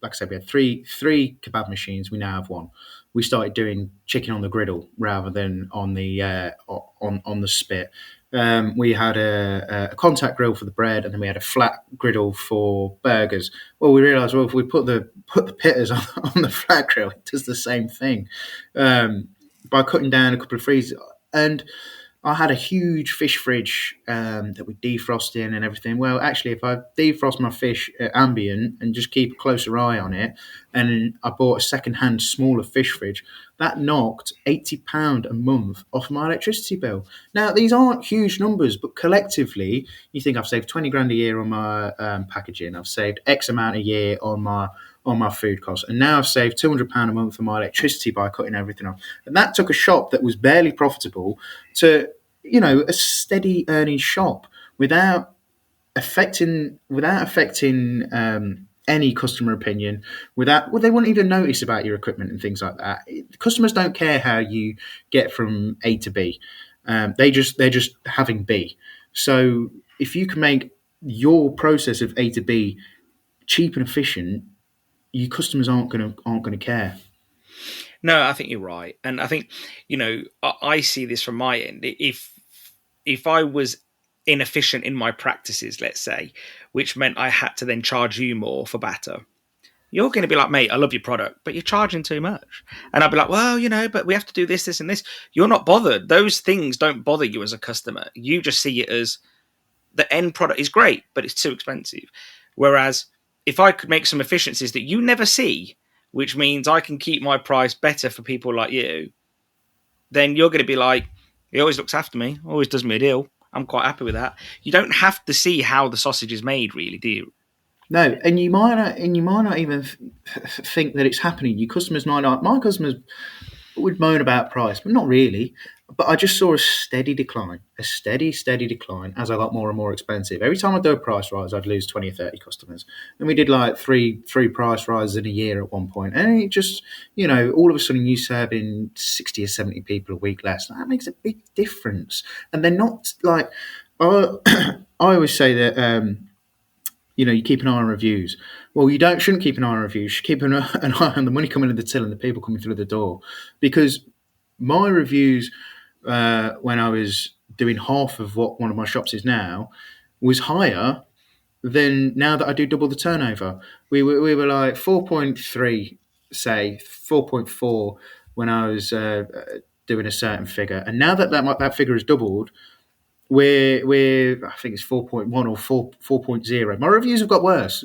like I said, we had three kebab machines. We now have one. We started doing chicken on the griddle rather than on the on the spit. We had a contact grill for the bread, and then we had a flat griddle for burgers. Well, we realised, well, if we put the pitters on the flat grill, it does the same thing by cutting down a couple of freezers. And I had a huge fish fridge that we defrost in and everything. Well, actually, if I defrost my fish at ambient and just keep a closer eye on it, and I bought a second-hand smaller fish fridge, that knocked £80 a month off my electricity bill. Now, these aren't huge numbers, but collectively, you think I've saved 20 grand a year on my packaging. I've saved X amount a year on my food costs, and now I've saved £200 a month on my electricity by cutting everything off. And that took a shop that was barely profitable to, a steady earning shop without affecting any customer opinion. They wouldn't even notice about your equipment and things like that. Customers don't care how you get from A to B. They're just having B. So if you can make your process of A to B cheap and efficient, your customers aren't gonna care. No, I think you're right, and I think I see this from my end. If I was inefficient in my practices, let's say, which meant I had to then charge you more for batter, you're going to be like, mate, I love your product, but you're charging too much. And I'd be like, well, but we have to do this, this, and this. You're not bothered. Those things don't bother you as a customer. You just see it as the end product is great, but it's too expensive. Whereas if I could make some efficiencies that you never see, which means I can keep my price better for people like you, then you're going to be like, he always looks after me, always does me a deal. I'm quite happy with that. You don't have to see how the sausage is made, really, do you? No, and you might not even think that it's happening. Your customers might not. My customers would moan about price, but not really. But I just saw a steady decline, a steady decline as I got more and more expensive. Every time I do a price rise, I'd lose 20 or 30 customers. And we did like three price rises in a year at one point. And it just, all of a sudden you serving 60 or 70 people a week less. That makes a big difference. And they're not like, I always say that, you keep an eye on reviews. Well, you shouldn't keep an eye on reviews. You should keep an eye on the money coming in the till and the people coming through the door. Because my reviews, when I was doing half of what one of my shops is now, was higher than now that I do double the turnover. We were like 4.3, say 4.4 when I was doing a certain figure, and now that figure has doubled. We're I think it's 4.1 or 4.0. My reviews have got worse,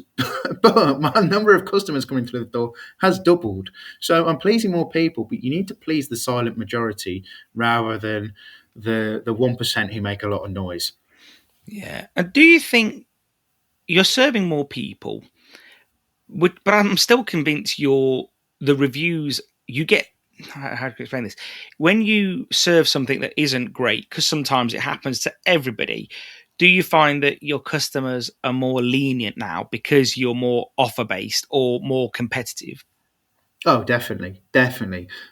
but my number of customers coming through the door has doubled. So I'm pleasing more people, but you need to please the silent majority rather than the 1% who make a lot of noise. Yeah. And do you think you're serving more people? But I'm still convinced the reviews you get. How to explain this? When you serve something that isn't great, because sometimes it happens to everybody, do you find that your customers are more lenient now because you're more offer based or more competitive? Oh, definitely.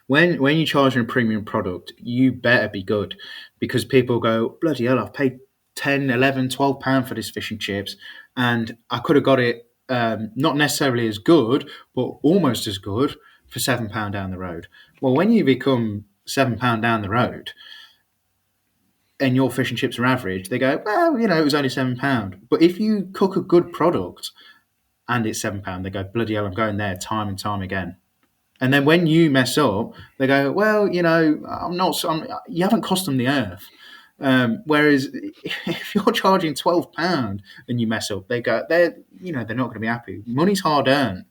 When you're charging a premium product, you better be good, because people go, bloody hell, I've paid 10, 11, 12 pounds for this fish and chips, and I could have got it not necessarily as good, but almost as good for £7 down the road. Well, when you become £7 down the road and your fish and chips are average, they go, well, it was only £7. But if you cook a good product and it's £7, they go, bloody hell, I'm going there time and time again. And then when you mess up, they go, well, you haven't cost them the earth. Whereas if you're charging £12 and you mess up, they're not going to be happy. Money's hard earned.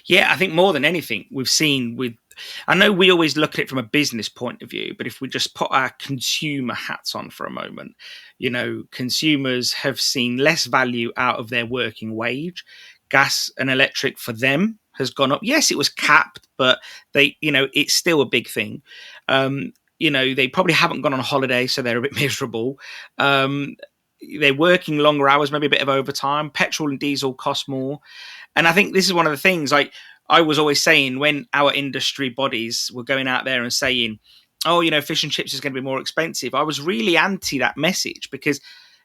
Yeah, I think more than anything, we've seen I know we always look at it from a business point of view, but if we just put our consumer hats on for a moment, consumers have seen less value out of their working wage. Gas and electric for them has gone up. Yes, it was capped, but it's still a big thing. They probably haven't gone on holiday, so they're a bit miserable. They're working longer hours, maybe a bit of overtime. Petrol and diesel cost more. And I think this is one of the things, like I was always saying when our industry bodies were going out there and saying, oh, fish and chips is going to be more expensive, I was really anti that message, because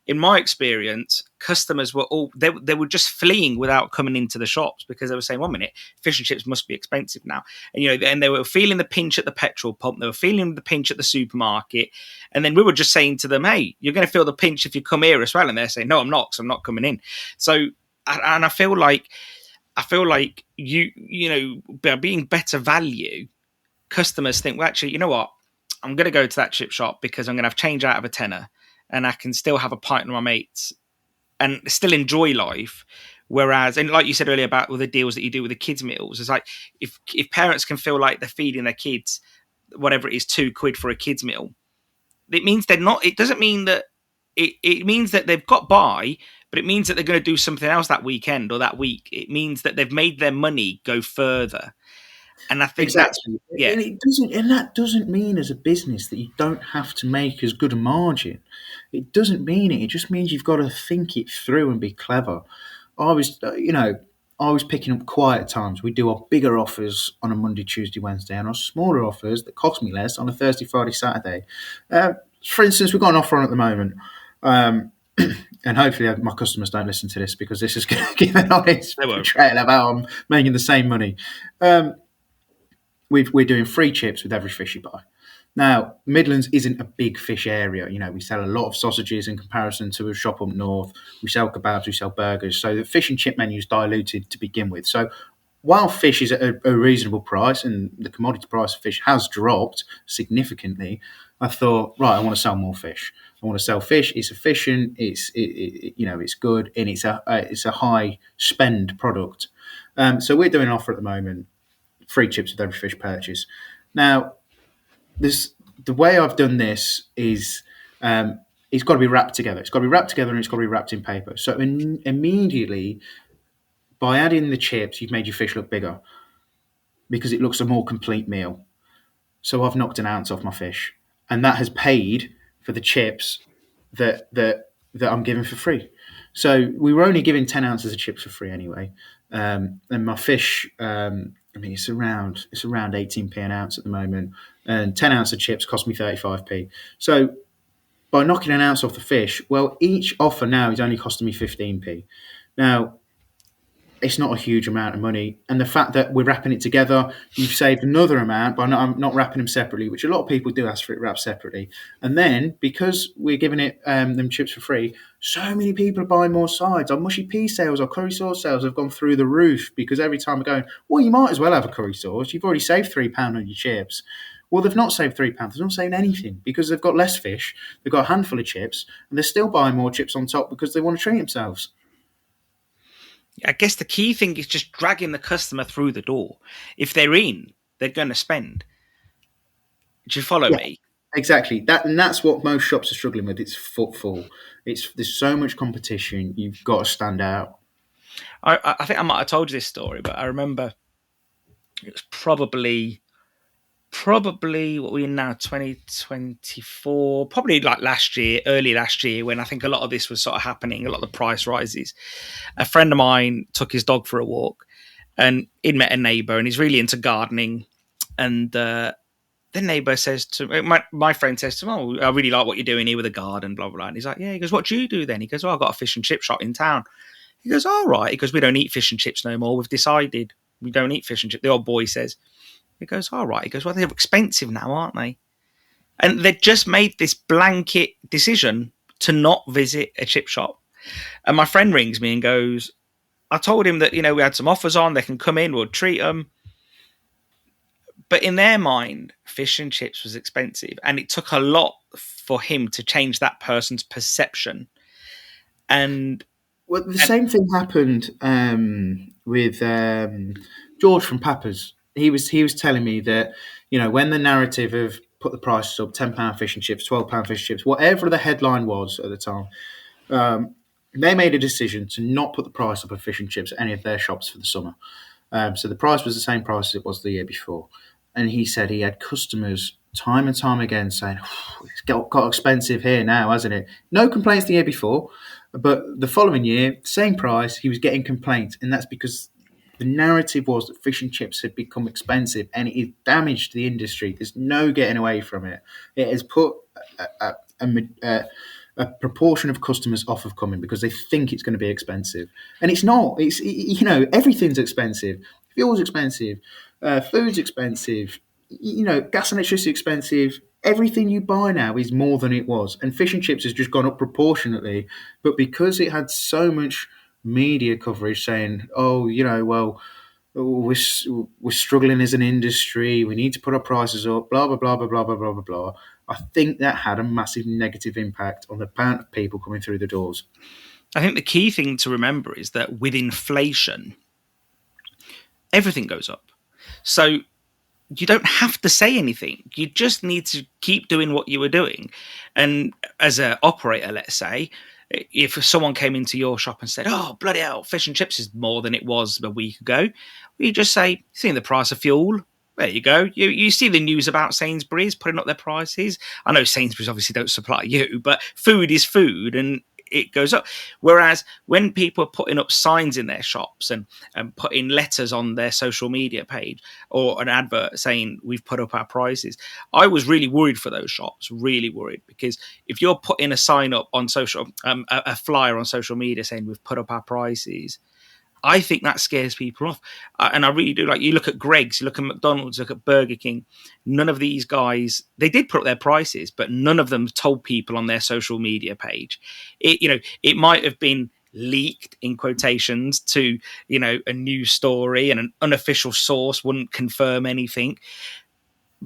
in my experience, customers were they were just fleeing without coming into the shops, because they were saying, 1 minute, fish and chips must be expensive now. And, and they were feeling the pinch at the petrol pump. They were feeling the pinch at the supermarket. And then we were just saying to them, hey, you're going to feel the pinch if you come here as well. And they're saying, no, I'm not, because I'm not coming in. So, and I feel like by being better value, customers think, well, actually, you know what? I'm going to go to that chip shop because I'm going to have change out of a tenner, and I can still have a pint with my mates and still enjoy life. Whereas, and like you said earlier about all the deals that you do with the kids' meals, it's like if parents can feel like they're feeding their kids whatever it is, £2 for a kids' meal, it means they're not. It doesn't mean that it means that they've got by, but it means that they're going to do something else that weekend or that week. It means that they've made their money go further. And I think Exactly. yeah. And that doesn't mean as a business that you don't have to make as good a margin. It doesn't mean it. It just means you've got to think it through and be clever. I was picking up quiet times. We do our bigger offers on a Monday, Tuesday, Wednesday, and our smaller offers that cost me less on a Thursday, Friday, Saturday. For instance, we've got an offer on at the moment. And hopefully my customers don't listen to this because this is going to give an honest portrayal of how I'm making the same money. We're doing free chips with every fish you buy. Now, Midlands isn't a big fish area. We sell a lot of sausages in comparison to a shop up north. We sell kebabs, we sell burgers. So the fish and chip menu is diluted to begin with. So while fish is at a reasonable price and the commodity price of fish has dropped significantly, I thought, right, I want to sell more fish. I want to sell fish. It's efficient. It's good, and it's a high spend product. So we're doing an offer at the moment. Free chips with every fish purchase. Now, the way I've done this is it's got to be wrapped together. It's got to be wrapped together and it's got to be wrapped in paper. So immediately, by adding the chips, you've made your fish look bigger because it looks a more complete meal. So I've knocked an ounce off my fish, and that has paid for the chips that I'm giving for free. So we were only giving 10 ounces of chips for free anyway, and my fish. It's around 18p an ounce at the moment, and 10 ounces of chips cost me 35p. So by knocking an ounce off the fish, well, each offer now is only costing me 15p. Now, it's not a huge amount of money, and the fact that we're wrapping it together, you've saved another amount by not wrapping them separately, which a lot of people do ask for it wrapped separately. And then because we're giving it them chips for free, so many people are buying more sides. Our mushy pea sales, our curry sauce sales have gone through the roof because every time we're going, well, you might as well have a curry sauce. You've already saved £3 on your chips. Well, they've not saved £3. They've not saved anything because they've got less fish. They've got a handful of chips, and they're still buying more chips on top because they want to treat themselves. I guess the key thing is just dragging the customer through the door. If they're in, they're going to spend. Do you follow me? Exactly. That's what most shops are struggling with. It's footfall. There's so much competition. You've got to stand out. I think I might have told you this story, but I remember it was probably what we're in now, 2024, probably like early last year, when I think a lot of this was sort of happening, a lot of the price rises. A friend of mine took his dog for a walk, and he'd met a neighbour, and he's really into gardening. And the neighbour says to my friend says to him, "Oh, I really like what you're doing here with the garden, blah, blah, blah." And he's like, "Yeah." He goes, "What do you do then?" He goes, "Oh, I've got a fish and chip shop in town." He goes, "All right." He goes, "We don't eat fish and chips no more. We've decided we don't eat fish and chips." The old boy says. He goes, "All right." He goes, "Well, they're expensive now, aren't they?" And they just made this blanket decision to not visit a chip shop. And my friend rings me and goes, "I told him that, we had some offers on. They can come in. We'll treat them." But in their mind, fish and chips was expensive. And it took a lot for him to change that person's perception. And well, the same thing happened with George from Papa's. He was telling me that, when the narrative of put the prices up, £10 fish and chips, £12 fish and chips, whatever the headline was at the time, they made a decision to not put the price up of fish and chips at any of their shops for the summer. So the price was the same price as it was the year before. And he said he had customers time and time again saying, "It's got expensive here now, hasn't it?" No complaints the year before, but the following year, same price, he was getting complaints. And that's because the narrative was that fish and chips had become expensive, and it damaged the industry. There's no getting away from it. It has put a proportion of customers off of coming because they think it's going to be expensive, and it's not. It's everything's expensive. Fuel's expensive, food's expensive. Gas and electricity expensive. Everything you buy now is more than it was, and fish and chips has just gone up proportionately. But because it had so much media coverage saying, "Oh, we're struggling as an industry. We need to put our prices up. Blah blah blah blah blah blah blah blah blah. I think that had a massive negative impact on the amount of people coming through the doors. I think the key thing to remember is that with inflation, everything goes up. So you don't have to say anything. You just need to keep doing what you were doing. And as an operator, let's say, if someone came into your shop and said, "Oh, bloody hell, fish and chips is more than it was a week ago," you just say, "Seeing the price of fuel." There you go. You see the news about Sainsbury's putting up their prices. I know Sainsbury's obviously don't supply you, but food is food and it goes up. Whereas when people are putting up signs in their shops and putting letters on their social media page or an advert saying we've put up our prices, I was really worried for those shops, really worried, because if you're putting a sign up on social, a flyer on social media saying we've put up our prices, I think that scares people off. And I really do. Like, you look at Greg's, you look at McDonald's, look at Burger King. None of these guys, they did put up their prices, but none of them told people on their social media page. It might have been leaked in quotations to, a news story, and an unofficial source wouldn't confirm anything.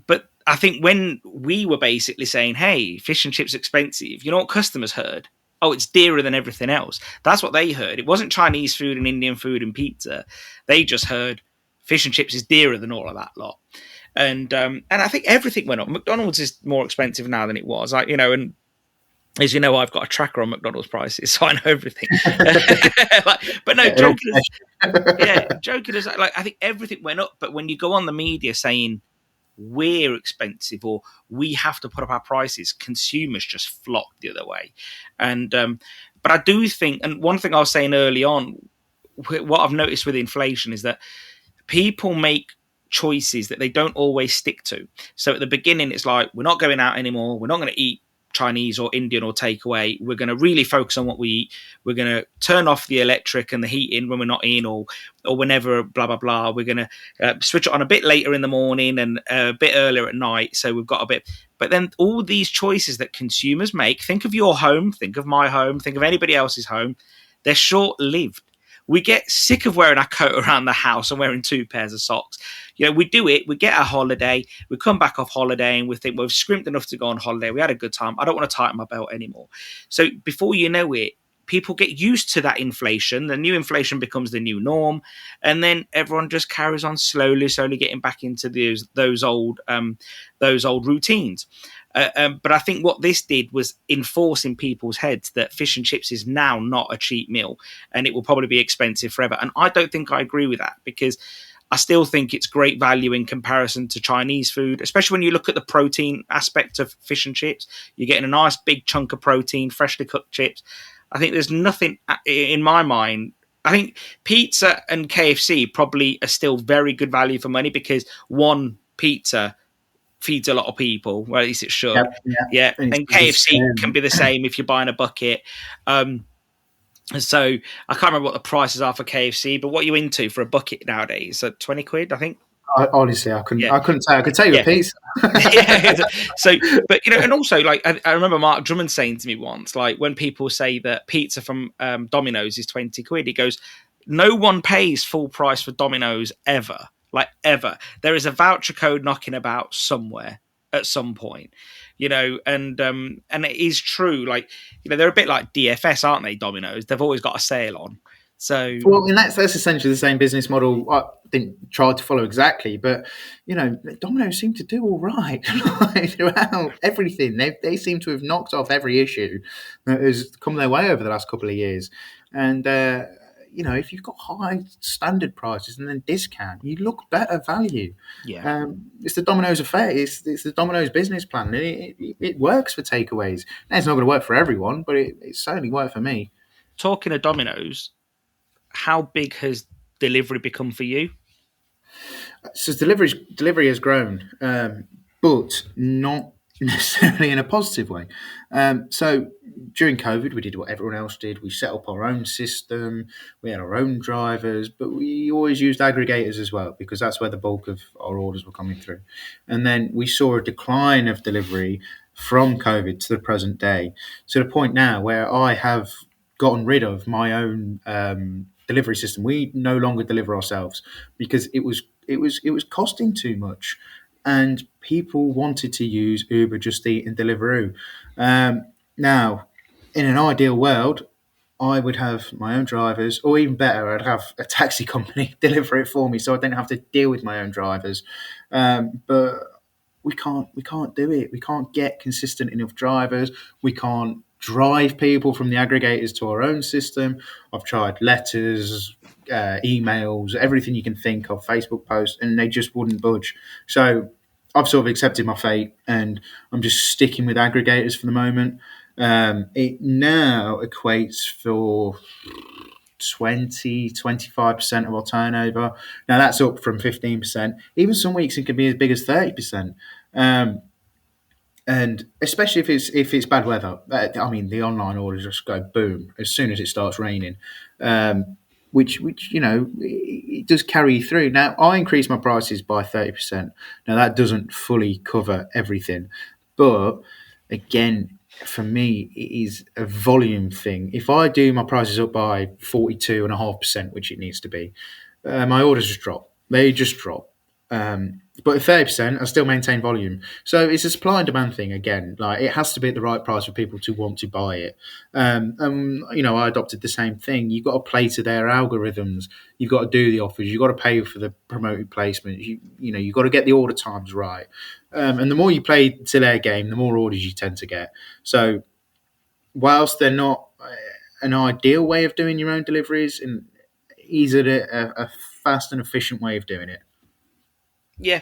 But I think when we were basically saying, hey, fish and chips expensive, you know what customers heard? Oh, it's dearer than everything else. That's what they heard. It wasn't Chinese food and Indian food and pizza. They just heard fish and chips is dearer than all of that lot. And I think everything went up. McDonald's is more expensive now than it was. And as you know, I've got a tracker on McDonald's prices, so I know everything. But no, joking aside, I think everything went up. But when you go on the media saying we're expensive or we have to put up our prices, consumers just flock the other way. And but I do think, and one thing I was saying early on, what I've noticed with inflation is that people make choices that they don't always stick to. So at the beginning, it's like, we're not going out anymore, we're not going to eat Chinese or Indian or takeaway. We're going to really focus on what we eat. We're going to turn off the electric and the heating when we're not in, or whenever, blah, blah, blah. We're going to switch it on a bit later in the morning and a bit earlier at night. So we've got a bit. But then all these choices that consumers make, think of your home, think of my home, think of anybody else's home, they're short-lived. We get sick of wearing our coat around the house and wearing 2 pairs of socks. We do it. We get a holiday. We come back off holiday and we think, well, we've scrimped enough to go on holiday. We had a good time. I don't want to tighten my belt anymore. So before you know it, people get used to that inflation. The new inflation becomes the new norm. And then everyone just carries on slowly getting back into those old routines. But I think what this did was enforce in people's heads that fish and chips is now not a cheap meal and it will probably be expensive forever. And I don't think I agree with that, because I still think it's great value in comparison to Chinese food, especially when you look at the protein aspect of fish and chips. You're getting a nice big chunk of protein, freshly cooked chips. I think there's nothing in my mind. I think pizza and KFC probably are still very good value for money, because one pizza feeds a lot of people. Well, at least it should. Yeah. And KFC can be the same if you're buying a bucket. So I can't remember what the prices are for KFC, but what are you into for a bucket nowadays? So 20 quid, I think. Honestly, I couldn't say. I could tell you a pizza. So, but and also, I remember Mark Drummond saying to me once, when people say that pizza from Domino's is 20 quid, he goes, no one pays full price for Domino's ever. Ever. There is a voucher code knocking about somewhere at some point, and it is true. They're a bit like DFS, aren't they? Domino's. They've always got a sale on. So, well, and that's essentially the same business model. I didn't try to follow exactly, but Domino's seem to do all right throughout everything. They seem to have knocked off every issue that has come their way over the last couple of years, and. If you've got high standard prices and then discount, you look better value. Yeah, it's the Domino's affair. It's the Domino's business plan. It works for takeaways. Now, it's not going to work for everyone, but it certainly worked for me. Talking of Domino's, how big has delivery become for you? So delivery has grown, but not necessarily in a positive way. So during COVID, we did what everyone else did. We set up our own system. We had our own drivers, but we always used aggregators as well, because that's where the bulk of our orders were coming through. And then we saw a decline of delivery from COVID to the present day, to the point now where I have gotten rid of my own delivery system. We no longer deliver ourselves because it was costing too much, and people wanted to use Uber, Just Eat, and Deliveroo. Now, in an ideal world, I would have my own drivers, or even better, I'd have a taxi company deliver it for me, so I don't have to deal with my own drivers. But we can't do it. We can't get consistent enough drivers. We can't drive people from the aggregators to our own system. I've tried letters, emails, everything you can think of, Facebook posts, and they just wouldn't budge. So I've sort of accepted my fate, and I'm just sticking with aggregators for the moment. It now equates for 20-25% of our turnover. Now that's up from 15%. Even some weeks it can be as big as 30%. And especially if it's bad weather, I mean the online orders just go boom as soon as it starts raining, which it does carry through. Now I increase my prices by 30%. Now that doesn't fully cover everything, but again, for me, it is a volume thing. If I do my prices up by 42.5%, which it needs to be, my orders just drop. They just drop. But at 30%, I still maintain volume. So it's a supply and demand thing again. Like it has to be at the right price for people to want to buy it. I adopted the same thing. You've got to play to their algorithms. You've got to do the offers. You've got to pay for the promoted placement. You've got to get the order times right. And the more you play to their game, the more orders you tend to get. So whilst they're not an ideal way of doing your own deliveries, and is it a fast and efficient way of doing it? Yeah.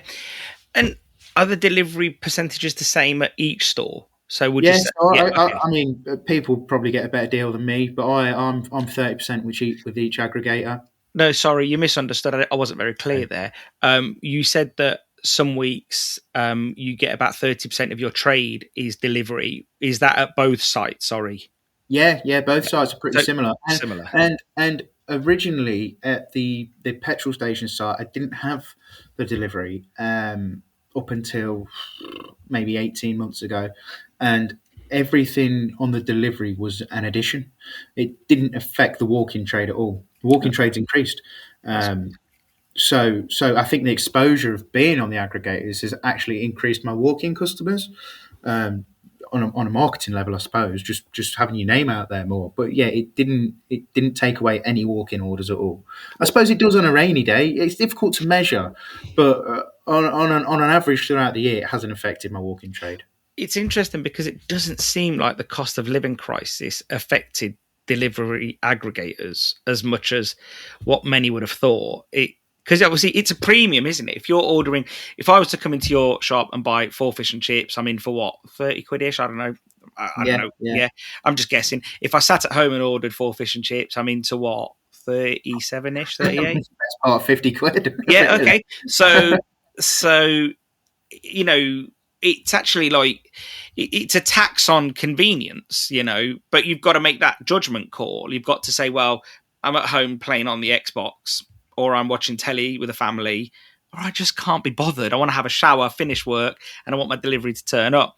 And are the delivery percentages the same at each store? So would Yeah, you say, I mean, people probably get a better deal than me, but I'm 30% with each aggregator. No, sorry, you misunderstood. I wasn't very clear there. You said that some weeks you get about 30% of your trade is delivery. Is that at both sites? Sorry. Yeah, both sites are pretty So, similar. similar. And originally at the petrol station site, I didn't have the delivery up until maybe 18 months ago, and everything on the delivery was an addition. It didn't affect the walk-in trade at all. The walk-in trade's increased. So I think the exposure of being on the aggregators has actually increased my walk-in customers. On a marketing level, I suppose, just having your name out there more. But yeah, it didn't take away any walk-in orders at all. I suppose it does on a rainy day. It's difficult to measure, but on an average throughout the year, it hasn't affected my walk-in trade. It's interesting because it doesn't seem like the cost of living crisis affected delivery aggregators as much as what many would have thought. Because obviously it's a premium, isn't it? If I was to come into your shop and buy 4 fish and chips, I'm in for what, 30 quid-ish? I don't know. I don't know. Yeah. I'm just guessing. If I sat at home and ordered 4 fish and chips, I'm into what, 37-ish, 38? That's part 50 quid. Yeah, okay. So it's actually like it's a tax on convenience, but you've got to make that judgment call. You've got to say, well, I'm at home playing on the Xbox, or I'm watching telly with a family, or I just can't be bothered. I want to have a shower, finish work, and I want my delivery to turn up.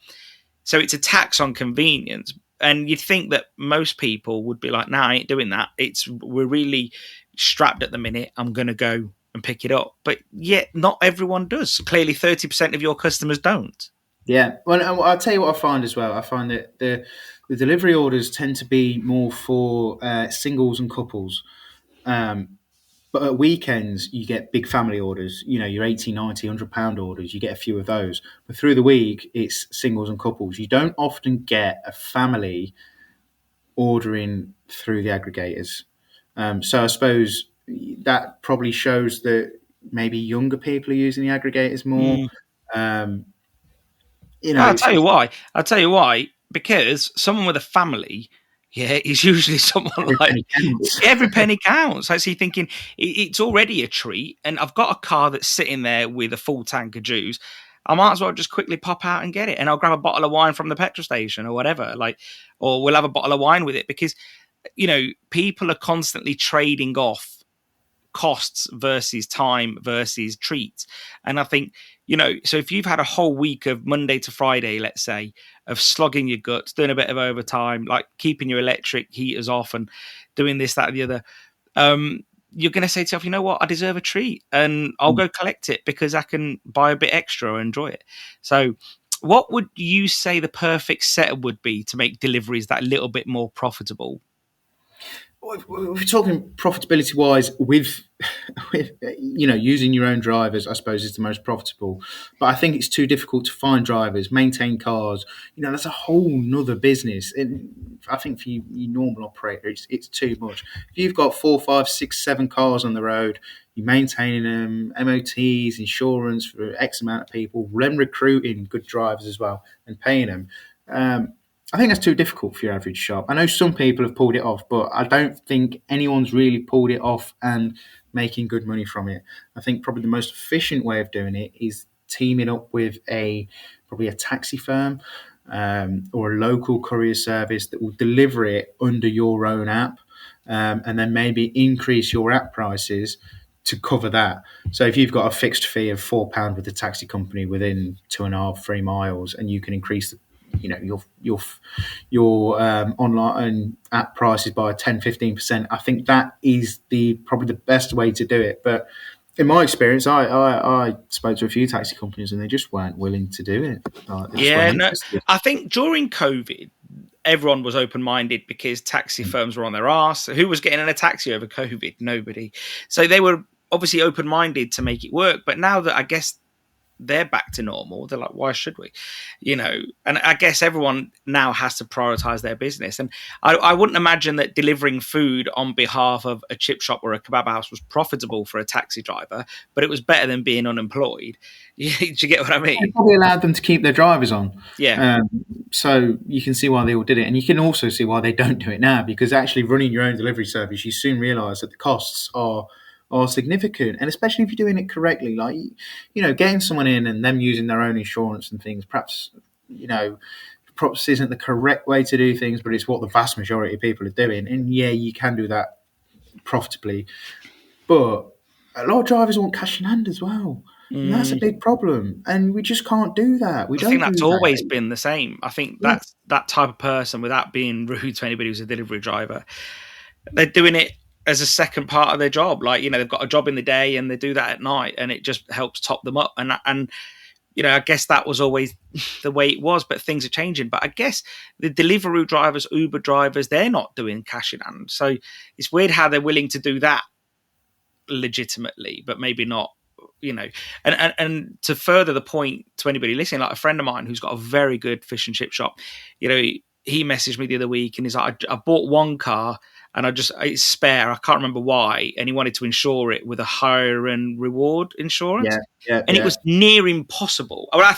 So it's a tax on convenience. And you'd think that most people would be like, nah, I ain't doing that. We're really strapped at the minute. I'm going to go and pick it up. But yet not everyone does. Clearly 30% of your customers don't. Yeah. Well, I'll tell you what I find as well. I find that the delivery orders tend to be more for singles and couples. But at weekends, you get big family orders, your 80, 90, £100 orders, you get a few of those. But through the week, it's singles and couples. You don't often get a family ordering through the aggregators. So I suppose that probably shows that maybe younger people are using the aggregators more. I'll tell you why. Because someone with a family, is usually someone like every penny counts. I see thinking it's already a treat, and I've got a car that's sitting there with a full tank of juice. I might as well just quickly pop out and get it, and I'll grab a bottle of wine from the petrol station or whatever. Or we'll have a bottle of wine with it because people are constantly trading off costs versus time versus treats. And I think, so if you've had a whole week of Monday to Friday, let's say, of slogging your guts, doing a bit of overtime, like keeping your electric heaters off and doing this, that, and the other, you're going to say to yourself, you know what, I deserve a treat and I'll go collect it because I can buy a bit extra or enjoy it. So what would you say the perfect setup would be to make deliveries that little bit more profitable? If we're talking profitability wise, with using your own drivers, I suppose is the most profitable. But I think it's too difficult to find drivers, maintain cars. That's a whole nother business. And I think for you normal operator, it's too much. If you've got 4, 5, 6, 7 cars on the road, you're maintaining them, MOTs, insurance for X amount of people, then recruiting good drivers as well and paying them. I think that's too difficult for your average shop. I know some people have pulled it off, but I don't think anyone's really pulled it off and making good money from it. I think probably the most efficient way of doing it is teaming up with probably a taxi firm or a local courier service that will deliver it under your own app, and then maybe increase your app prices to cover that. So if you've got a fixed fee of £4 with the taxi company within 2.5-3 miles, and you can increase the your online app prices by 10-15%. I think that is probably the best way to do it. But in my experience, I spoke to a few taxi companies and they just weren't willing to do it. I think during COVID, everyone was open-minded because taxi firms were on their arse. Who was getting in a taxi over COVID? Nobody. So they were obviously open-minded to make it work. But now that I guess they're back to normal, they're like, why should we? And I guess everyone now has to prioritize their business. And I wouldn't imagine that delivering food on behalf of a chip shop or a kebab house was profitable for a taxi driver, but it was better than being unemployed. Do you get what I mean? It probably allowed them to keep their drivers on. Yeah. So you can see why they all did it. And you can also see why they don't do it now, because actually running your own delivery service, you soon realize that the costs are significant, and especially if you're doing it correctly, like getting someone in and them using their own insurance and things, perhaps isn't the correct way to do things, but it's what the vast majority of people are doing. And yeah, you can do that profitably, but a lot of drivers want cash in hand as well. And that's a big problem, and we just can't do that. I think that's always been the same. I think that's that type of person, without being rude to anybody who's a delivery driver, they're doing it as a second part of their job. Like, they've got a job in the day and they do that at night, and it just helps top them up. And I guess that was always the way it was, but things are changing. But I guess the delivery drivers, Uber drivers, they're not doing cash in hand. So it's weird how they're willing to do that legitimately, but maybe not, and to further the point to anybody listening, like a friend of mine who's got a very good fish and chip shop, he messaged me the other week and he's like, I bought one car and it's spare. I can't remember why. And he wanted to insure it with a hire and reward insurance. And it was near impossible. Well, I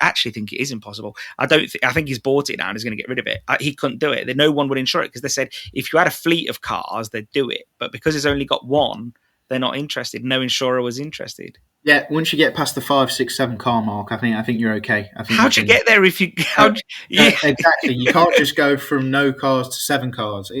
actually think it is impossible. I think he's bought it now and he's going to get rid of it. He couldn't do it. No one would insure it because they said if you had a fleet of cars, they'd do it. But because it's only got one, they're not interested. No insurer was interested. Yeah, once you get past the 5, 6, 7 car mark, I think you're okay. How'd you get there if you? Exactly. You can't just go from no cars to 7 cars.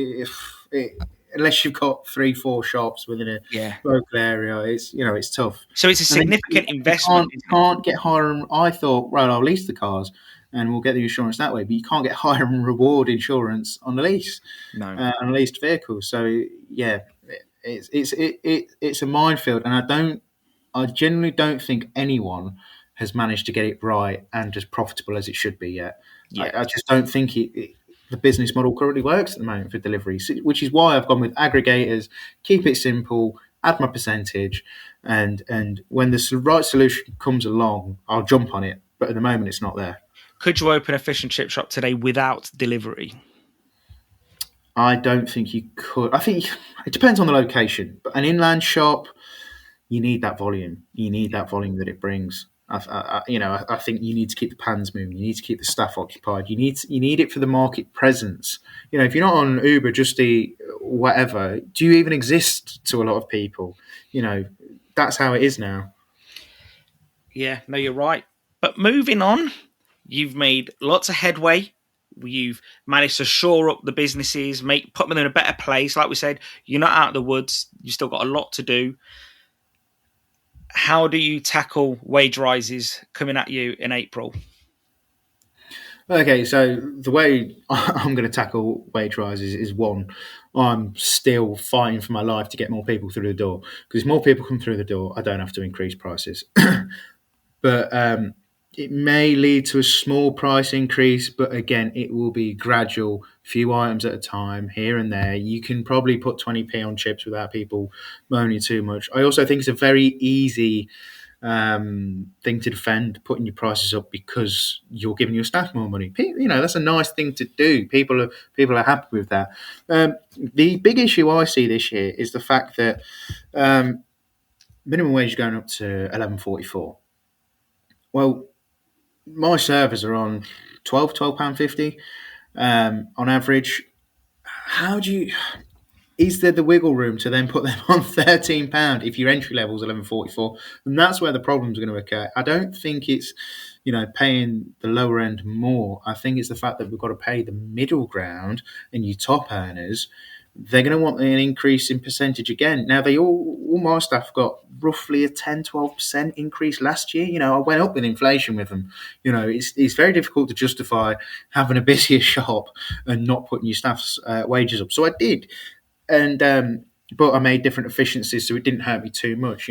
Unless you've got 3, 4 shops within a local area, it's tough. So it's a significant investment. You can't get hire. I thought, right, I'll lease the cars and we'll get the insurance that way. But you can't get hire and reward insurance on the lease, on a leased vehicle. So yeah, it's a minefield, and I genuinely don't think anyone has managed to get it right and as profitable as it should be yet. I just don't think the business model currently works at the moment for delivery, which is why I've gone with aggregators, keep it simple, add my percentage, and when the right solution comes along, I'll jump on it. But at the moment, it's not there. Could you open a fish and chip shop today without delivery? I don't think you could. I think it depends on the location. But an inland shop, you need that volume. You need that volume that it brings. I think you need to keep the pans moving. You need to keep the staff occupied. You need it for the market presence. If you're not on Uber, Just Eat, whatever, do you even exist to a lot of people? That's how it is now. Yeah, no, you're right. But moving on, you've made lots of headway. You've managed to shore up the businesses, put them in a better place. Like we said, you're not out of the woods. You've still got a lot to do. How do you tackle wage rises coming at you in April? Okay, so the way I'm going to tackle wage rises is one, I'm still fighting for my life to get more people through the door because if more people come through the door, I don't have to increase prices. But it may lead to a small price increase, but again, it will be gradual, few items at a time, here and there. You can probably put 20p on chips without people moaning too much. I also think it's a very easy thing to defend, putting your prices up because you're giving your staff more money. You know, that's a nice thing to do. People are happy with that. The big issue I see this year is the fact that minimum wage is going up to 11.44. Well, my servers are on £12.50 on average. How do you? Is there the wiggle room to then put them on £13 if your entry level is 11.44? And that's where the problems are going to occur. I don't think it's paying the lower end more. I think it's the fact that we've got to pay the middle ground and you top earners. They're going to want an increase in percentage again. Now, all my staff got roughly a 10-12% increase last year. I went up with inflation with them. It's very difficult to justify having a busier shop and not putting your staff's wages up. So I did. And but I made different efficiencies, so it didn't hurt me too much.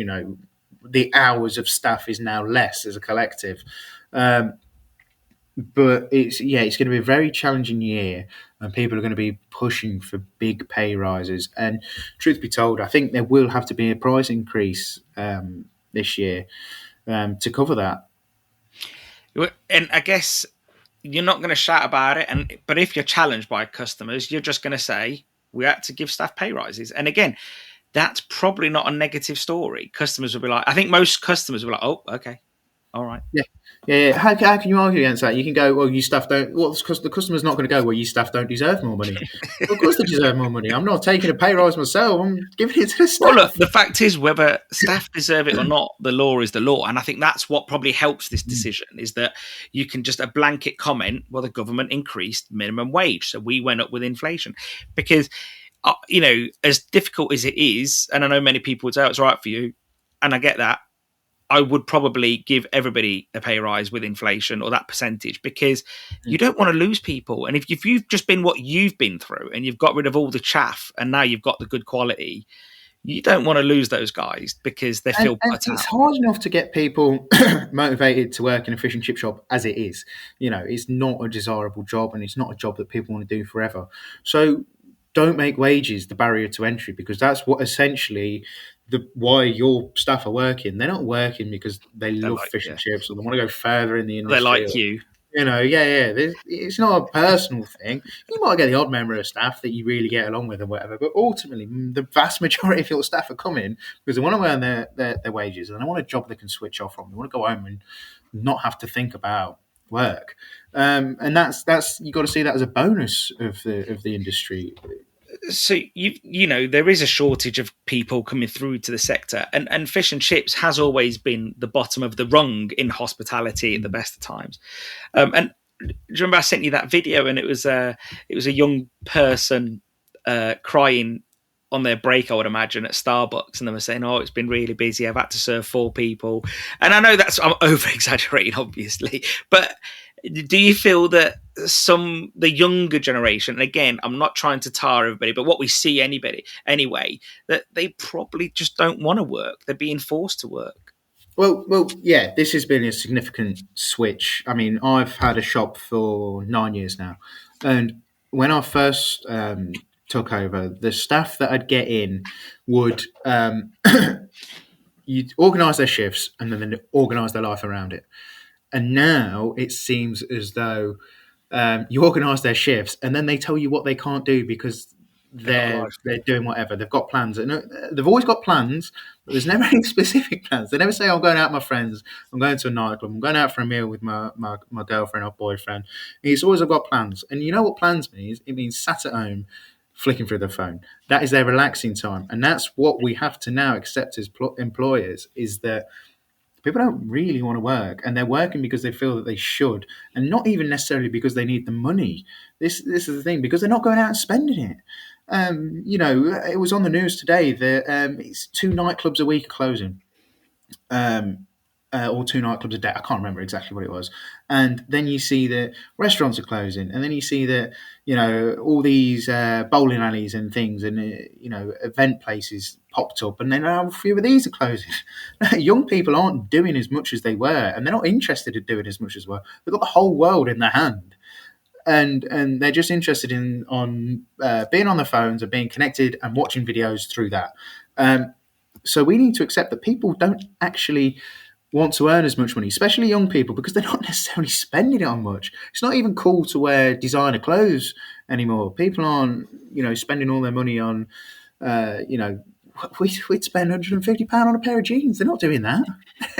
The hours of staff is now less as a collective. But it's going to be a very challenging year, and people are going to be pushing for big pay rises. And truth be told, I think there will have to be a price increase this year to cover that. And I guess you're not going to shout about it, but if you're challenged by customers, you're just going to say we had to give staff pay rises. And again, that's probably not a negative story. Customers will be like, I think most customers will be like, oh, okay, all right. Yeah. How can you argue against that? You can go, well, you staff don't. Well, the customer's not going to go, well, you staff don't deserve more money. Well, of course they deserve more money. I'm not taking a pay rise myself. I'm giving it to the staff. Well, look, the fact is, whether staff deserve it or not, the law is the law. And I think that's what probably helps this decision, is that you can just a blanket comment, well, the government increased minimum wage, so we went up with inflation. Because, as difficult as it is, and I know many people would say it's right for you, and I get that, I would probably give everybody a pay rise with inflation or that percentage, because you don't want to lose people. And if you've just been what you've been through and you've got rid of all the chaff and now you've got the good quality, you don't want to lose those guys because they feel put out. It's hard enough to get people motivated to work in a fish and chip shop as it is. It's not a desirable job, and it's not a job that people want to do forever. So don't make wages the barrier to entry, because that's what essentially why your staff are working. They're not working because they love fish and chips or they want to go further in the industry. They like you. It's not a personal thing. You might get the odd member of staff that you really get along with and whatever, but ultimately the vast majority of your staff are coming because they want to earn their wages and they want a job they can switch off from. They want to go home and not have to think about work. And that's you got to see that as a bonus of the industry. So there is a shortage of people coming through to the sector, and fish and chips has always been the bottom of the rung in hospitality at the best of times. And do you remember I sent you that video, and it was a young person crying on their break, I would imagine, at Starbucks, and they were saying, "Oh, it's been really busy. I've had to serve 4 people." And I know I'm over exaggerating, obviously, but do you feel that the younger generation, and again, I'm not trying to tar everybody, but what we see anyway, that they probably just don't want to work. They're being forced to work. Well, yeah, this has been a significant switch. I mean, I've had a shop for 9 years now, and when I first took over, the staff that I'd get in would you'd organise their shifts and then organise their life around it. And now it seems as though you organise their shifts and then they tell you what they can't do because they're doing whatever. They've got plans. And they've always got plans, but there's never any specific plans. They never say, I'm going out with my friends, I'm going to a nightclub, I'm going out for a meal with my girlfriend or boyfriend. It's always, I've got plans. And you know what plans means? It means sat at home, flicking through their phone. That is their relaxing time. And that's what we have to now accept as employers, is that people don't really want to work, and they're working because they feel that they should, and not even necessarily because they need the money. This is the thing, because they're not going out and spending it. It was on the news today that it's 2 nightclubs a week closing. or 2 nightclubs a day. I can't remember exactly what it was. And then you see that restaurants are closing, and then you see that all these bowling alleys and things, and event places popped up, and then a few of these are closing. Young people aren't doing as much as they were, and they're not interested in doing as much as well. They've got the whole world in their hand. And they're just interested in being on their phones and being connected and watching videos through that. So we need to accept that people don't actually want to earn as much money, especially young people, because they're not necessarily spending it on much. It's not even cool to wear designer clothes anymore. People aren't, spending all their money on, we'd spend £150 on a pair of jeans. They're not doing that.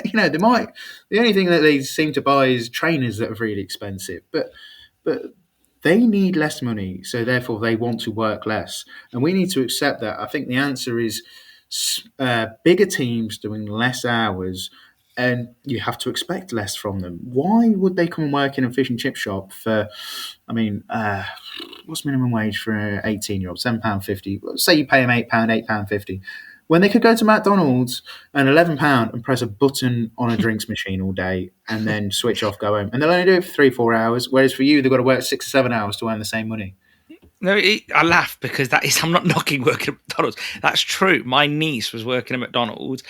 They might. The only thing that they seem to buy is trainers that are really expensive, but they need less money, so therefore they want to work less, and we need to accept that. I think the answer is bigger teams doing less hours, and you have to expect less from them. Why would they come and work in a fish and chip shop for, what's minimum wage for an 18-year-old? £7.50. Say you pay them £8, £8.50. When they could go to McDonald's and £11 and press a button on a drinks machine all day and then switch off, go home. And they'll only do it for 3-4 hours, whereas for you, they've got to work 6 or 7 hours to earn the same money. No, I laugh because I'm not knocking working at McDonald's. That's true. My niece was working at McDonald's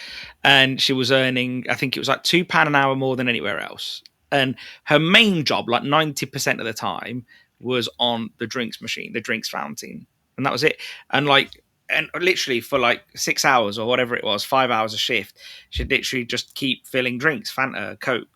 and she was earning, I think it was like £2 an hour more than anywhere else. And her main job, like 90% of the time, was on the drinks machine, the drinks fountain. And that was it. And literally for like 6 hours or whatever it was, 5 hours a shift, she'd literally just keep filling drinks, Fanta, Coke,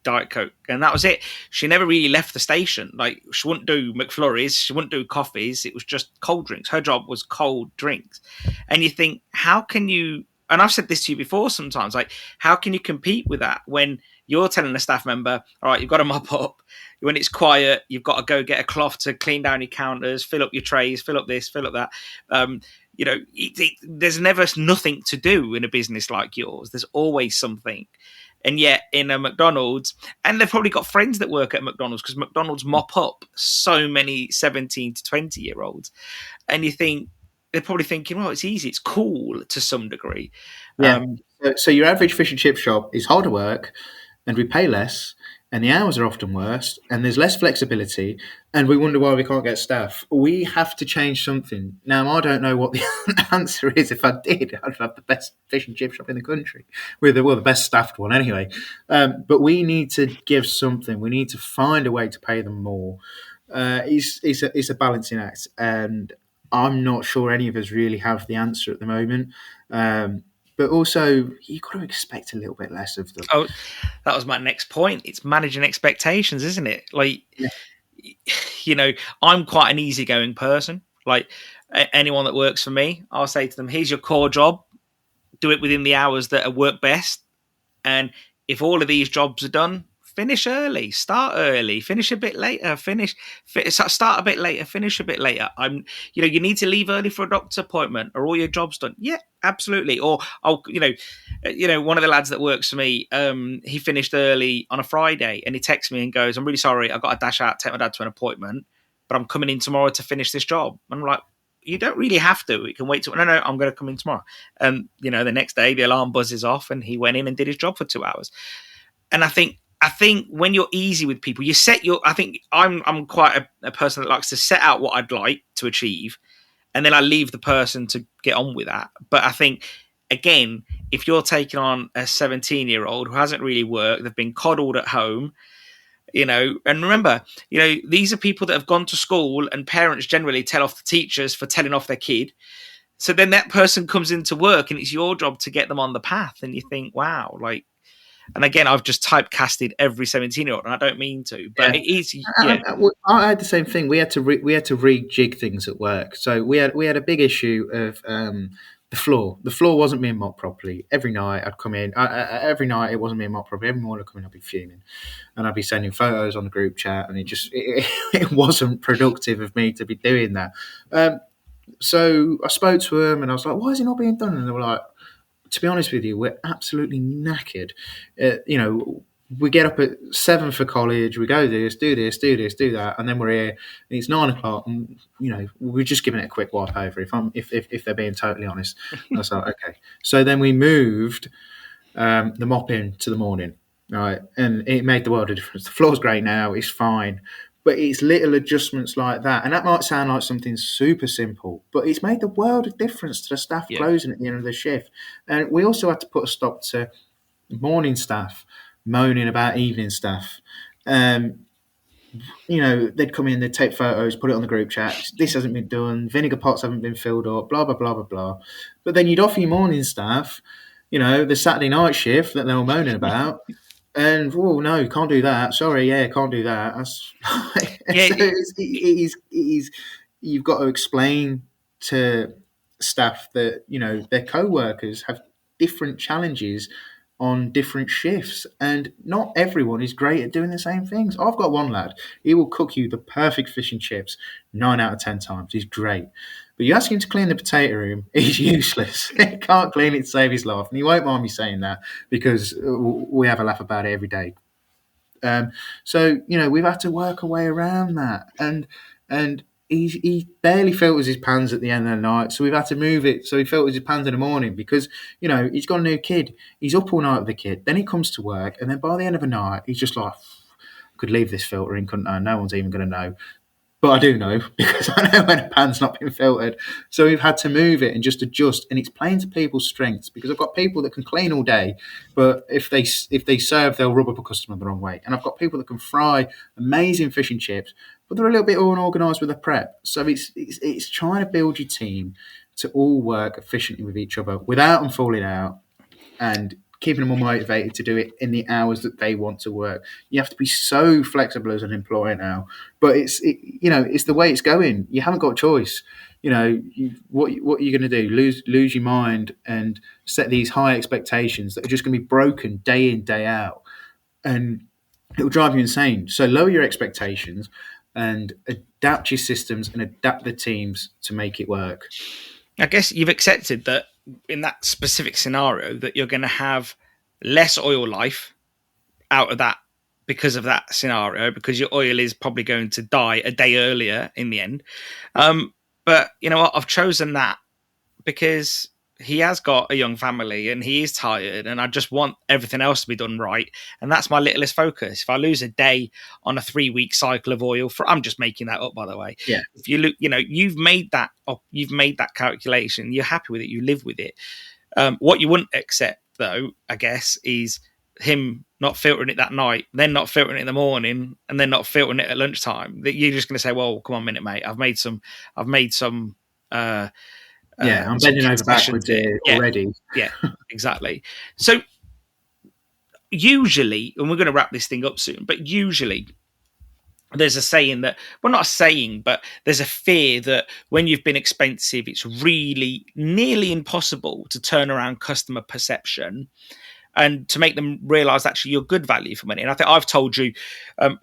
Diet Coke, and that was it. She never really left the station. Like, she wouldn't do McFlurries, she wouldn't do coffees. It was just cold drinks. Her job was cold drinks. And you think, how can you, and I've said this to you before sometimes, like, how can you compete with that when you're telling a staff member, all right, you've got to mop up. When it's quiet, you've got to go get a cloth to clean down your counters, fill up your trays, fill up this, fill up that. There's never nothing to do in a business like yours. There's always something. And yet in a McDonald's, and they've probably got friends that work at McDonald's, because McDonald's mop up so many 17 to 20-year-olds. And you think, they're probably thinking, well, it's easy, it's cool to some degree. Yeah. So your average fish and chip shop is harder work, and we pay less, and the hours are often worse, and there's less flexibility, and we wonder why we can't get staff. We have to change something. Now, I don't know what the answer is. If I did, I'd have the best fish and chip shop in the country, with the best staffed one anyway. But we need to give something. We need to find a way to pay them more. It's a balancing act, and I'm not sure any of us really have the answer at the moment. But also, you've got to expect a little bit less of them. Oh, that was my next point. It's managing expectations, isn't it? Like, yeah. I'm quite an easygoing person. Like, anyone that works for me, I'll say to them, here's your core job. Do it within the hours that work best. And if all of these jobs are done, finish early, start early, finish a bit later, start a bit later, finish a bit later. You need to leave early for a doctor's appointment. Are all your jobs done? Yeah, absolutely. Or, one of the lads that works for me, he finished early on a Friday and he texts me and goes, I'm really sorry, I've got to dash out, take my dad to an appointment, but I'm coming in tomorrow to finish this job. And I'm like, you don't really have to. You can wait till, no, I'm going to come in tomorrow. And, the next day the alarm buzzes off and he went in and did his job for 2 hours. And I think when you're easy with people, I think I'm quite a person that likes to set out what I'd like to achieve, and then I leave the person to get on with that. But I think, again, if you're taking on a 17-year-old who hasn't really worked, they've been coddled at home, and remember, these are people that have gone to school, and parents generally tell off the teachers for telling off their kid. So then that person comes into work and it's your job to get them on the path. And you think, wow, like, and again, I've just typecasted every 17-year-old, and I don't mean to, but it is. Yeah. I had the same thing. We had to rejig things at work. So we had a big issue of the floor. The floor wasn't being mopped properly. Every night I'd come in. Every night it wasn't being mopped properly. Every morning I'd come in, I'd be fuming, and I'd be sending photos on the group chat, and it wasn't productive of me to be doing that. So I spoke to them, and I was like, "Why is it not being done?" And they were like, to be honest with you, we're absolutely knackered. We get up at 7 for college, we go do that, and then we're here, and it's 9 o'clock, and we're just giving it a quick wipe over. If they're being totally honest, I was like, okay. So then we moved the mopping to the morning, right? And it made the world of difference. The floor's great now; it's fine. But it's little adjustments like that, and that might sound like something super simple, but it's made the world of difference to the staff Yeah. closing at the end of the shift. And we also had to put a stop to morning staff moaning about evening staff. They'd come in, they'd take photos, put it on the group chat. This hasn't been done. Vinegar pots haven't been filled up. Blah blah blah blah blah. But then you'd offer your morning staff, the Saturday night shift that they were moaning about, and no, can't do that. Sorry, can't do that. That's Yeah. so it is. You've got to explain to staff that their co-workers have different challenges on different shifts, and not everyone is great at doing the same things. I've got one lad; he will cook you the perfect fish and chips 9 out of 10 times. He's great. But you ask him to clean the potato room, he's useless. He can't clean it to save his life. And he won't mind me saying that because we have a laugh about it every day. So we've had to work our way around that. And he barely filters his pans at the end of the night. So we've had to move it so he filters his pans in the morning because, he's got a new kid. He's up all night with the kid. Then he comes to work. And then by the end of the night, he's just like, could leave this filter in, couldn't I? No one's even going to know. But I do know because I know when a pan's not been filtered. So we've had to move it and just adjust. And it's playing to people's strengths because I've got people that can clean all day, but if they serve, they'll rub up a customer the wrong way. And I've got people that can fry amazing fish and chips, but they're a little bit unorganised with the prep. So it's trying to build your team to all work efficiently with each other without them falling out and keeping them all motivated to do it in the hours that they want to work. You have to be so flexible as an employer now, but it's the way it's going. You haven't got a choice. What are you going to do? Lose your mind and set these high expectations that are just going to be broken day in, day out, and it will drive you insane. So lower your expectations and adapt your systems and adapt the teams to make it work. I guess you've accepted that in that specific scenario that you're going to have less oil life out of that because of that scenario, because your oil is probably going to die a day earlier in the end. But you know what? I've chosen that because he has got a young family and he is tired, and I just want everything else to be done right. And that's my littlest focus. If I lose a day on a 3-week cycle of oil, I'm just making that up, by the way. Yeah. If you look, you've made that up, you've made that calculation. You're happy with it. You live with it. What you wouldn't accept, though, I guess, is him not filtering it that night, then not filtering it in the morning, and then not filtering it at lunchtime. That you're just going to say, "Well, come on a minute, mate. I've made some." I'm bending over backwards here already. Yeah, exactly. So usually, and we're going to wrap this thing up soon, but usually there's a saying that, well, not a saying, but there's a fear that when you've been expensive, it's really nearly impossible to turn around customer perception and to make them realise actually you're good value for money. And I think I've told you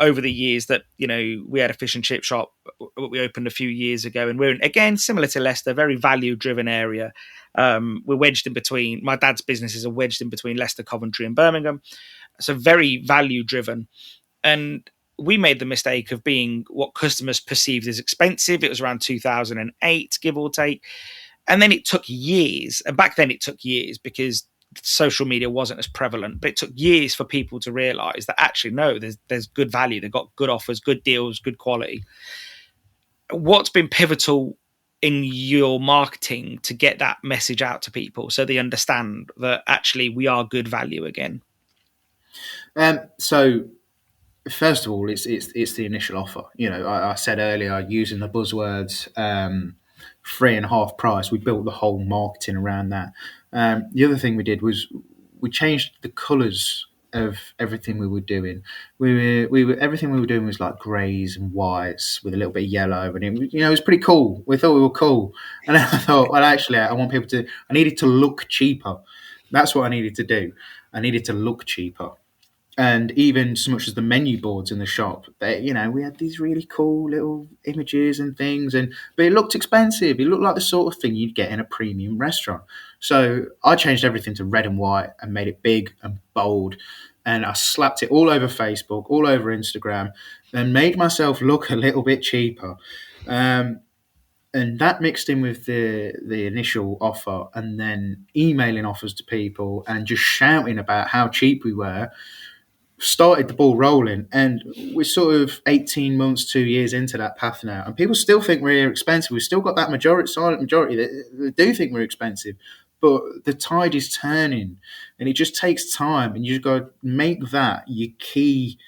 over the years that, we had a fish and chip shop we opened a few years ago, and we're, again, similar to Leicester, very value-driven area. We're wedged in between. My dad's businesses are wedged in between Leicester, Coventry and Birmingham. So very value-driven. And we made the mistake of being what customers perceived as expensive. It was around 2008, give or take. And then it took years. And back then it took years because social media wasn't as prevalent, but it took years for people to realize that actually, no, there's good value. They've got good offers, good deals, good quality. What's been pivotal in your marketing to get that message out to people so they understand that actually we are good value again? So first of all, it's the initial offer. I said earlier, using the buzzwords, 3.5 price, we built the whole marketing around that. The other thing we did was we changed the colours of everything we were doing. Everything we were doing was like greys and whites with a little bit of yellow, and it was pretty cool. We thought we were cool, and then I thought, well, actually, I needed to look cheaper. That's what I needed to do. I needed to look cheaper. And even so much as the menu boards in the shop, we had these really cool little images and things, but it looked expensive. It looked like the sort of thing you'd get in a premium restaurant. So I changed everything to red and white and made it big and bold. And I slapped it all over Facebook, all over Instagram, and made myself look a little bit cheaper. And that mixed in with the initial offer, and then emailing offers to people and just shouting about how cheap we were, started the ball rolling. And we're sort of 18 months, 2 years into that path now, and people still think we're expensive. We've still got that silent majority that do think we're expensive, but the tide is turning, and it just takes time, and you've got to make that your key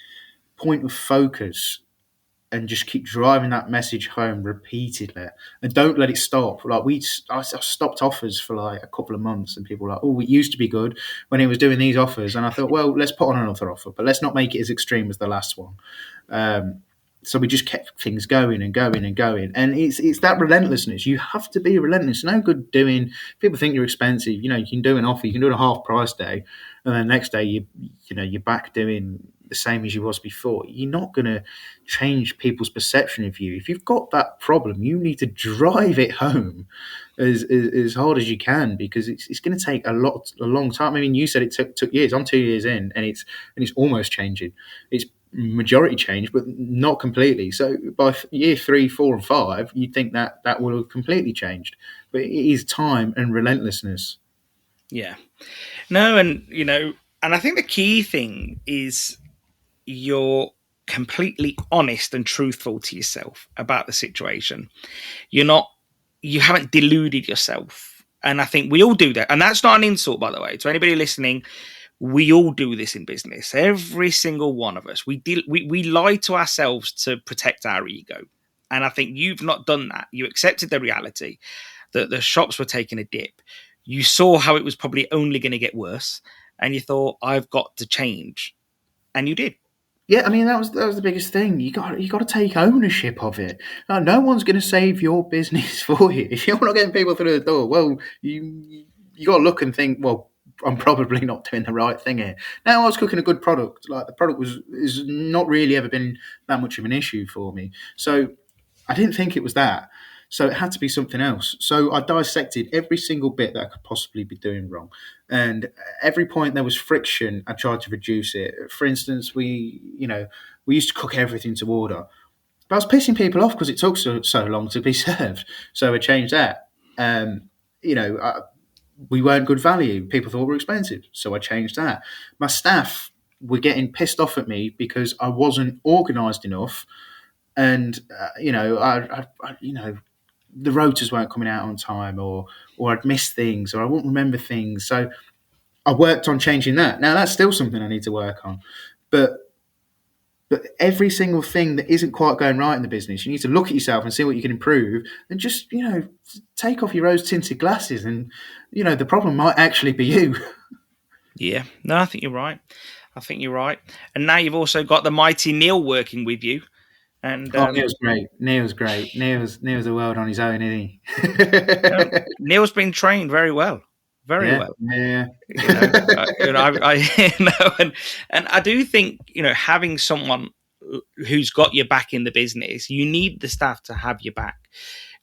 point of focus and just keep driving that message home repeatedly, and don't let it stop. Like I stopped offers for like a couple of months, and people were like, "Oh, it used to be good when he was doing these offers," and I thought, well, let's put on another offer, but let's not make it as extreme as the last one. Um, so we just kept things going and going and going, and it's that relentlessness. You have to be relentless. No good doing. People think you're expensive. You know, you can do an offer, you can do it a half price day, and then the next day you're back doing the same as you was before. You're not going to change people's perception of you. If you've got that problem, you need to drive it home as hard as you can, because it's going to take a long time. I mean, you said it took years. I'm 2 years in, and it's almost changing. It's majority change, but not completely. So by year 3, 4, and 5, you'd think that will have completely changed. But it is time and relentlessness. Yeah. No, and I think the key thing is you're completely honest and truthful to yourself about the situation. You haven't deluded yourself. And I think we all do that. And that's not an insult, by the way, to anybody listening. We all do this in business. Every single one of us. We lie to ourselves to protect our ego. And I think you've not done that. You accepted the reality that the shops were taking a dip. You saw how it was probably only going to get worse. And you thought, I've got to change. And you did. Yeah, I mean that was the biggest thing. You got to take ownership of it. No one's going to save your business for you if you're not getting people through the door. Well, you got to look and think, well, I'm probably not doing the right thing here. Now I was cooking a good product. Like the product is not really ever been that much of an issue for me. So I didn't think it was that. So it had to be something else. So I dissected every single bit that I could possibly be doing wrong. And every point there was friction, I tried to reduce it. For instance, we used to cook everything to order. But I was pissing people off because it took so long to be served. So I changed that. Um, you know, I, we weren't good value. People thought we were expensive. So I changed that. My staff were getting pissed off at me because I wasn't organised enough. And, the rotors weren't coming out on time, or I'd miss things, or I wouldn't remember things. So I worked on changing that. Now that's still something I need to work on, but every single thing that isn't quite going right in the business, you need to look at yourself and see what you can improve, and just take off your rose tinted glasses, and the problem might actually be you. Yeah, no, I think you're right. And now you've also got the mighty Neil working with you. And Neil's great. Neil's a world on his own, isn't he? Neil's been trained very well, well. Yeah. And I do think having someone who's got your back in the business, you need the staff to have your back,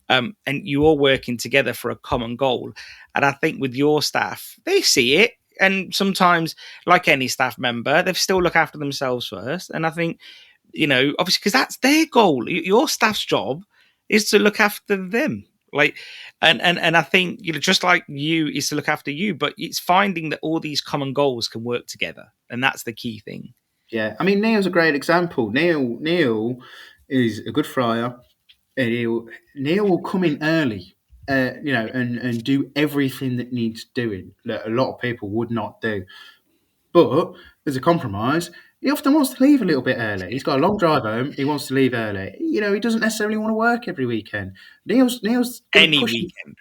and you all working together for a common goal. And I think with your staff, they see it. And sometimes, like any staff member, they still look after themselves first. And I think, obviously, because that's their goal. Your staff's job is to look after them. And I think, just like you is to look after you, but it's finding that all these common goals can work together. And that's the key thing. Yeah. I mean, Neil's a great example. Neil is a good fryer. And Neil will come in early, and do everything that needs doing that a lot of people would not do. But as a compromise, he often wants to leave a little bit early. He's got a long drive home. He wants to leave early. He doesn't necessarily want to work every weekend. Neil's any weekend.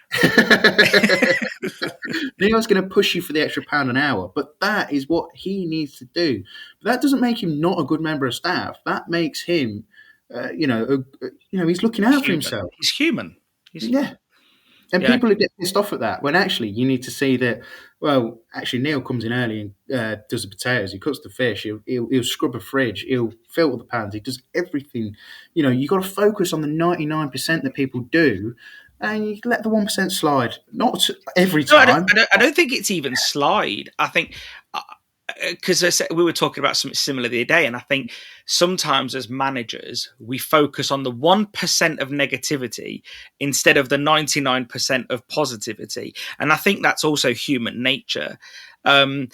Neil's going to push you for the extra £1 an hour, but that is what he needs to do. But that doesn't make him not a good member of staff. That makes him, he's looking out for himself. He's human. Yeah. And people who get pissed off at that, when actually you need to see that, well, actually Neil comes in early and does the potatoes, he cooks the fish, he'll scrub a fridge, he'll filter the pans, he does everything. You got to focus on the 99% that people do, and you let the 1% slide. Not every time. No, I don't think it's even slide. I think because we were talking about something similar the other day, and I think sometimes as managers we focus on the 1% of negativity instead of the 99% of positivity, and I think that's also human nature. And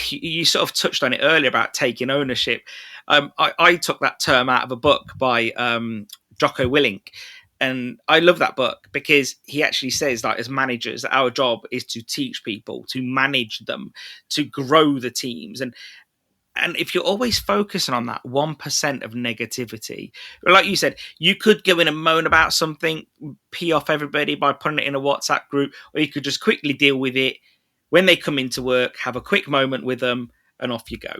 you sort of touched on it earlier about taking ownership. I took that term out of a book by Jocko Willink. And I love that book because he actually says, like, as managers, our job is to teach people, to manage them, to grow the teams. And if you're always focusing on that 1% of negativity, like you said, you could go in and moan about something, pee off everybody by putting it in a WhatsApp group, or you could just quickly deal with it when they come into work, have a quick moment with them, and off you go.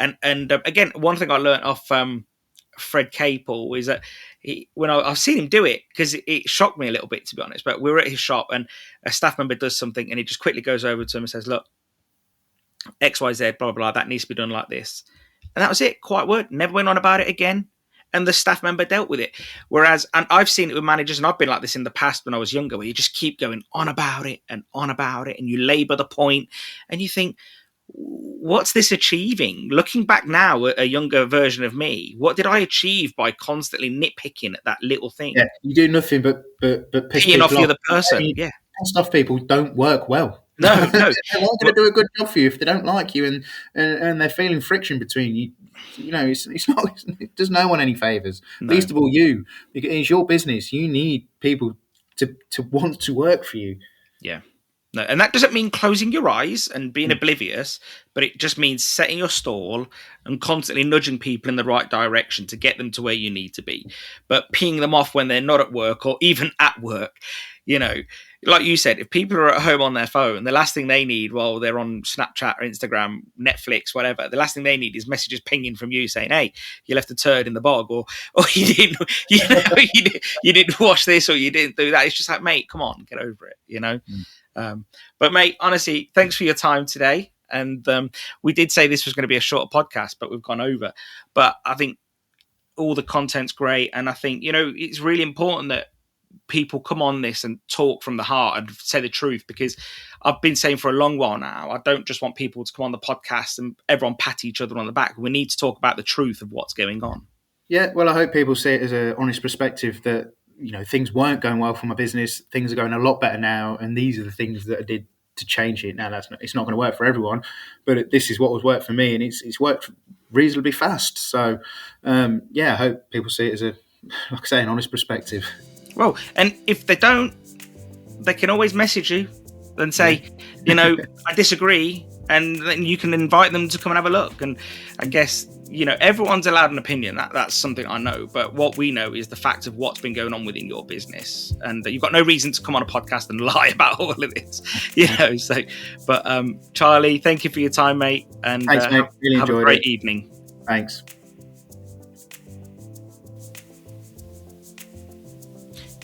And again, one thing I learned off Fred Capel is that when I've seen him do it, because it shocked me a little bit, to be honest, but we were at his shop and a staff member does something and he just quickly goes over to him and says, look, XYZ, blah, blah, blah, that needs to be done like this. And that was it. Quiet word. Never went on about it again. And the staff member dealt with it. Whereas, and I've seen it with managers, and I've been like this in the past when I was younger, where you just keep going on about it, and you labour the point, and you think, what's this achieving? Looking back now at a younger version of me, what did I achieve by constantly nitpicking at that little thing? Yeah, you do nothing but piss Peeing off the other I person. mean, Yeah. pissed off people don't work well. No. They're not going to do a good job for you if they don't like you and they're feeling friction between you. You know, it's not. It does no one any favors. No. Least of all you, because it's your business. You need people to want to work for you. Yeah. No, and that doesn't mean closing your eyes and being oblivious, but it just means setting your stall and constantly nudging people in the right direction to get them to where you need to be. But peeing them off when they're not at work or even at work, you know, like you said, if people are at home on their phone, the last thing they need while they're on Snapchat or Instagram, Netflix, whatever, the last thing they need is messages pinging from you saying, hey, you left a turd in the bog, or you didn't, you didn't wash this, or you didn't do that. It's just like, mate, come on, get over it, you know? But mate, honestly, thanks for your time today. And we did say this was going to be a shorter podcast, but we've gone over. But I think all the content's great. And I think, you know, it's really important that people come on this and talk from the heart and say the truth, because I've been saying for a long while now, I don't just want people to come on the podcast and everyone pat each other on the back. We need to talk about the truth of what's going on. Yeah, well, I hope people see it as an honest perspective that, you know, things weren't going well for my business. Things are going a lot better now, and these are the things that I did to change it. Now, it's not going to work for everyone, but this is what was worked for me, and it's worked reasonably fast. So, I hope people see it as like I say, an honest perspective. Well, and if they don't, they can always message you and say, you know, I disagree, and then you can invite them to come and have a look. And I guess, you know, everyone's allowed an opinion. That's something I know. But what we know is the fact of what's been going on within your business. And you've got no reason to come on a podcast and lie about all of this, you know. So, but Charlie, thank you for your time, mate. And thanks, mate. Really have a great evening. Thanks.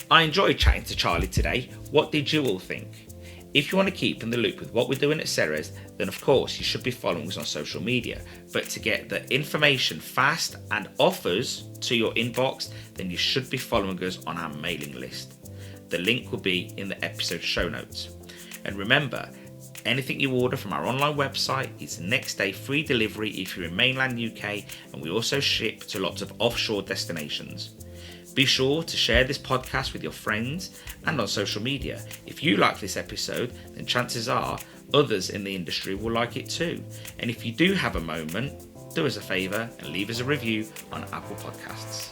I enjoyed chatting to Charlie today. What did you all think? If you want to keep in the loop with what we're doing at Ceres, then of course you should be following us on social media. But to get the information fast and offers to your inbox, then you should be following us on our mailing list. The link will be in the episode show notes. And remember, anything you order from our online website is next day free delivery if you're in mainland UK, and we also ship to lots of offshore destinations. Be sure to share this podcast with your friends and on social media. If you like this episode, then chances are others in the industry will like it too. And if you do have a moment, do us a favour and leave us a review on Apple Podcasts.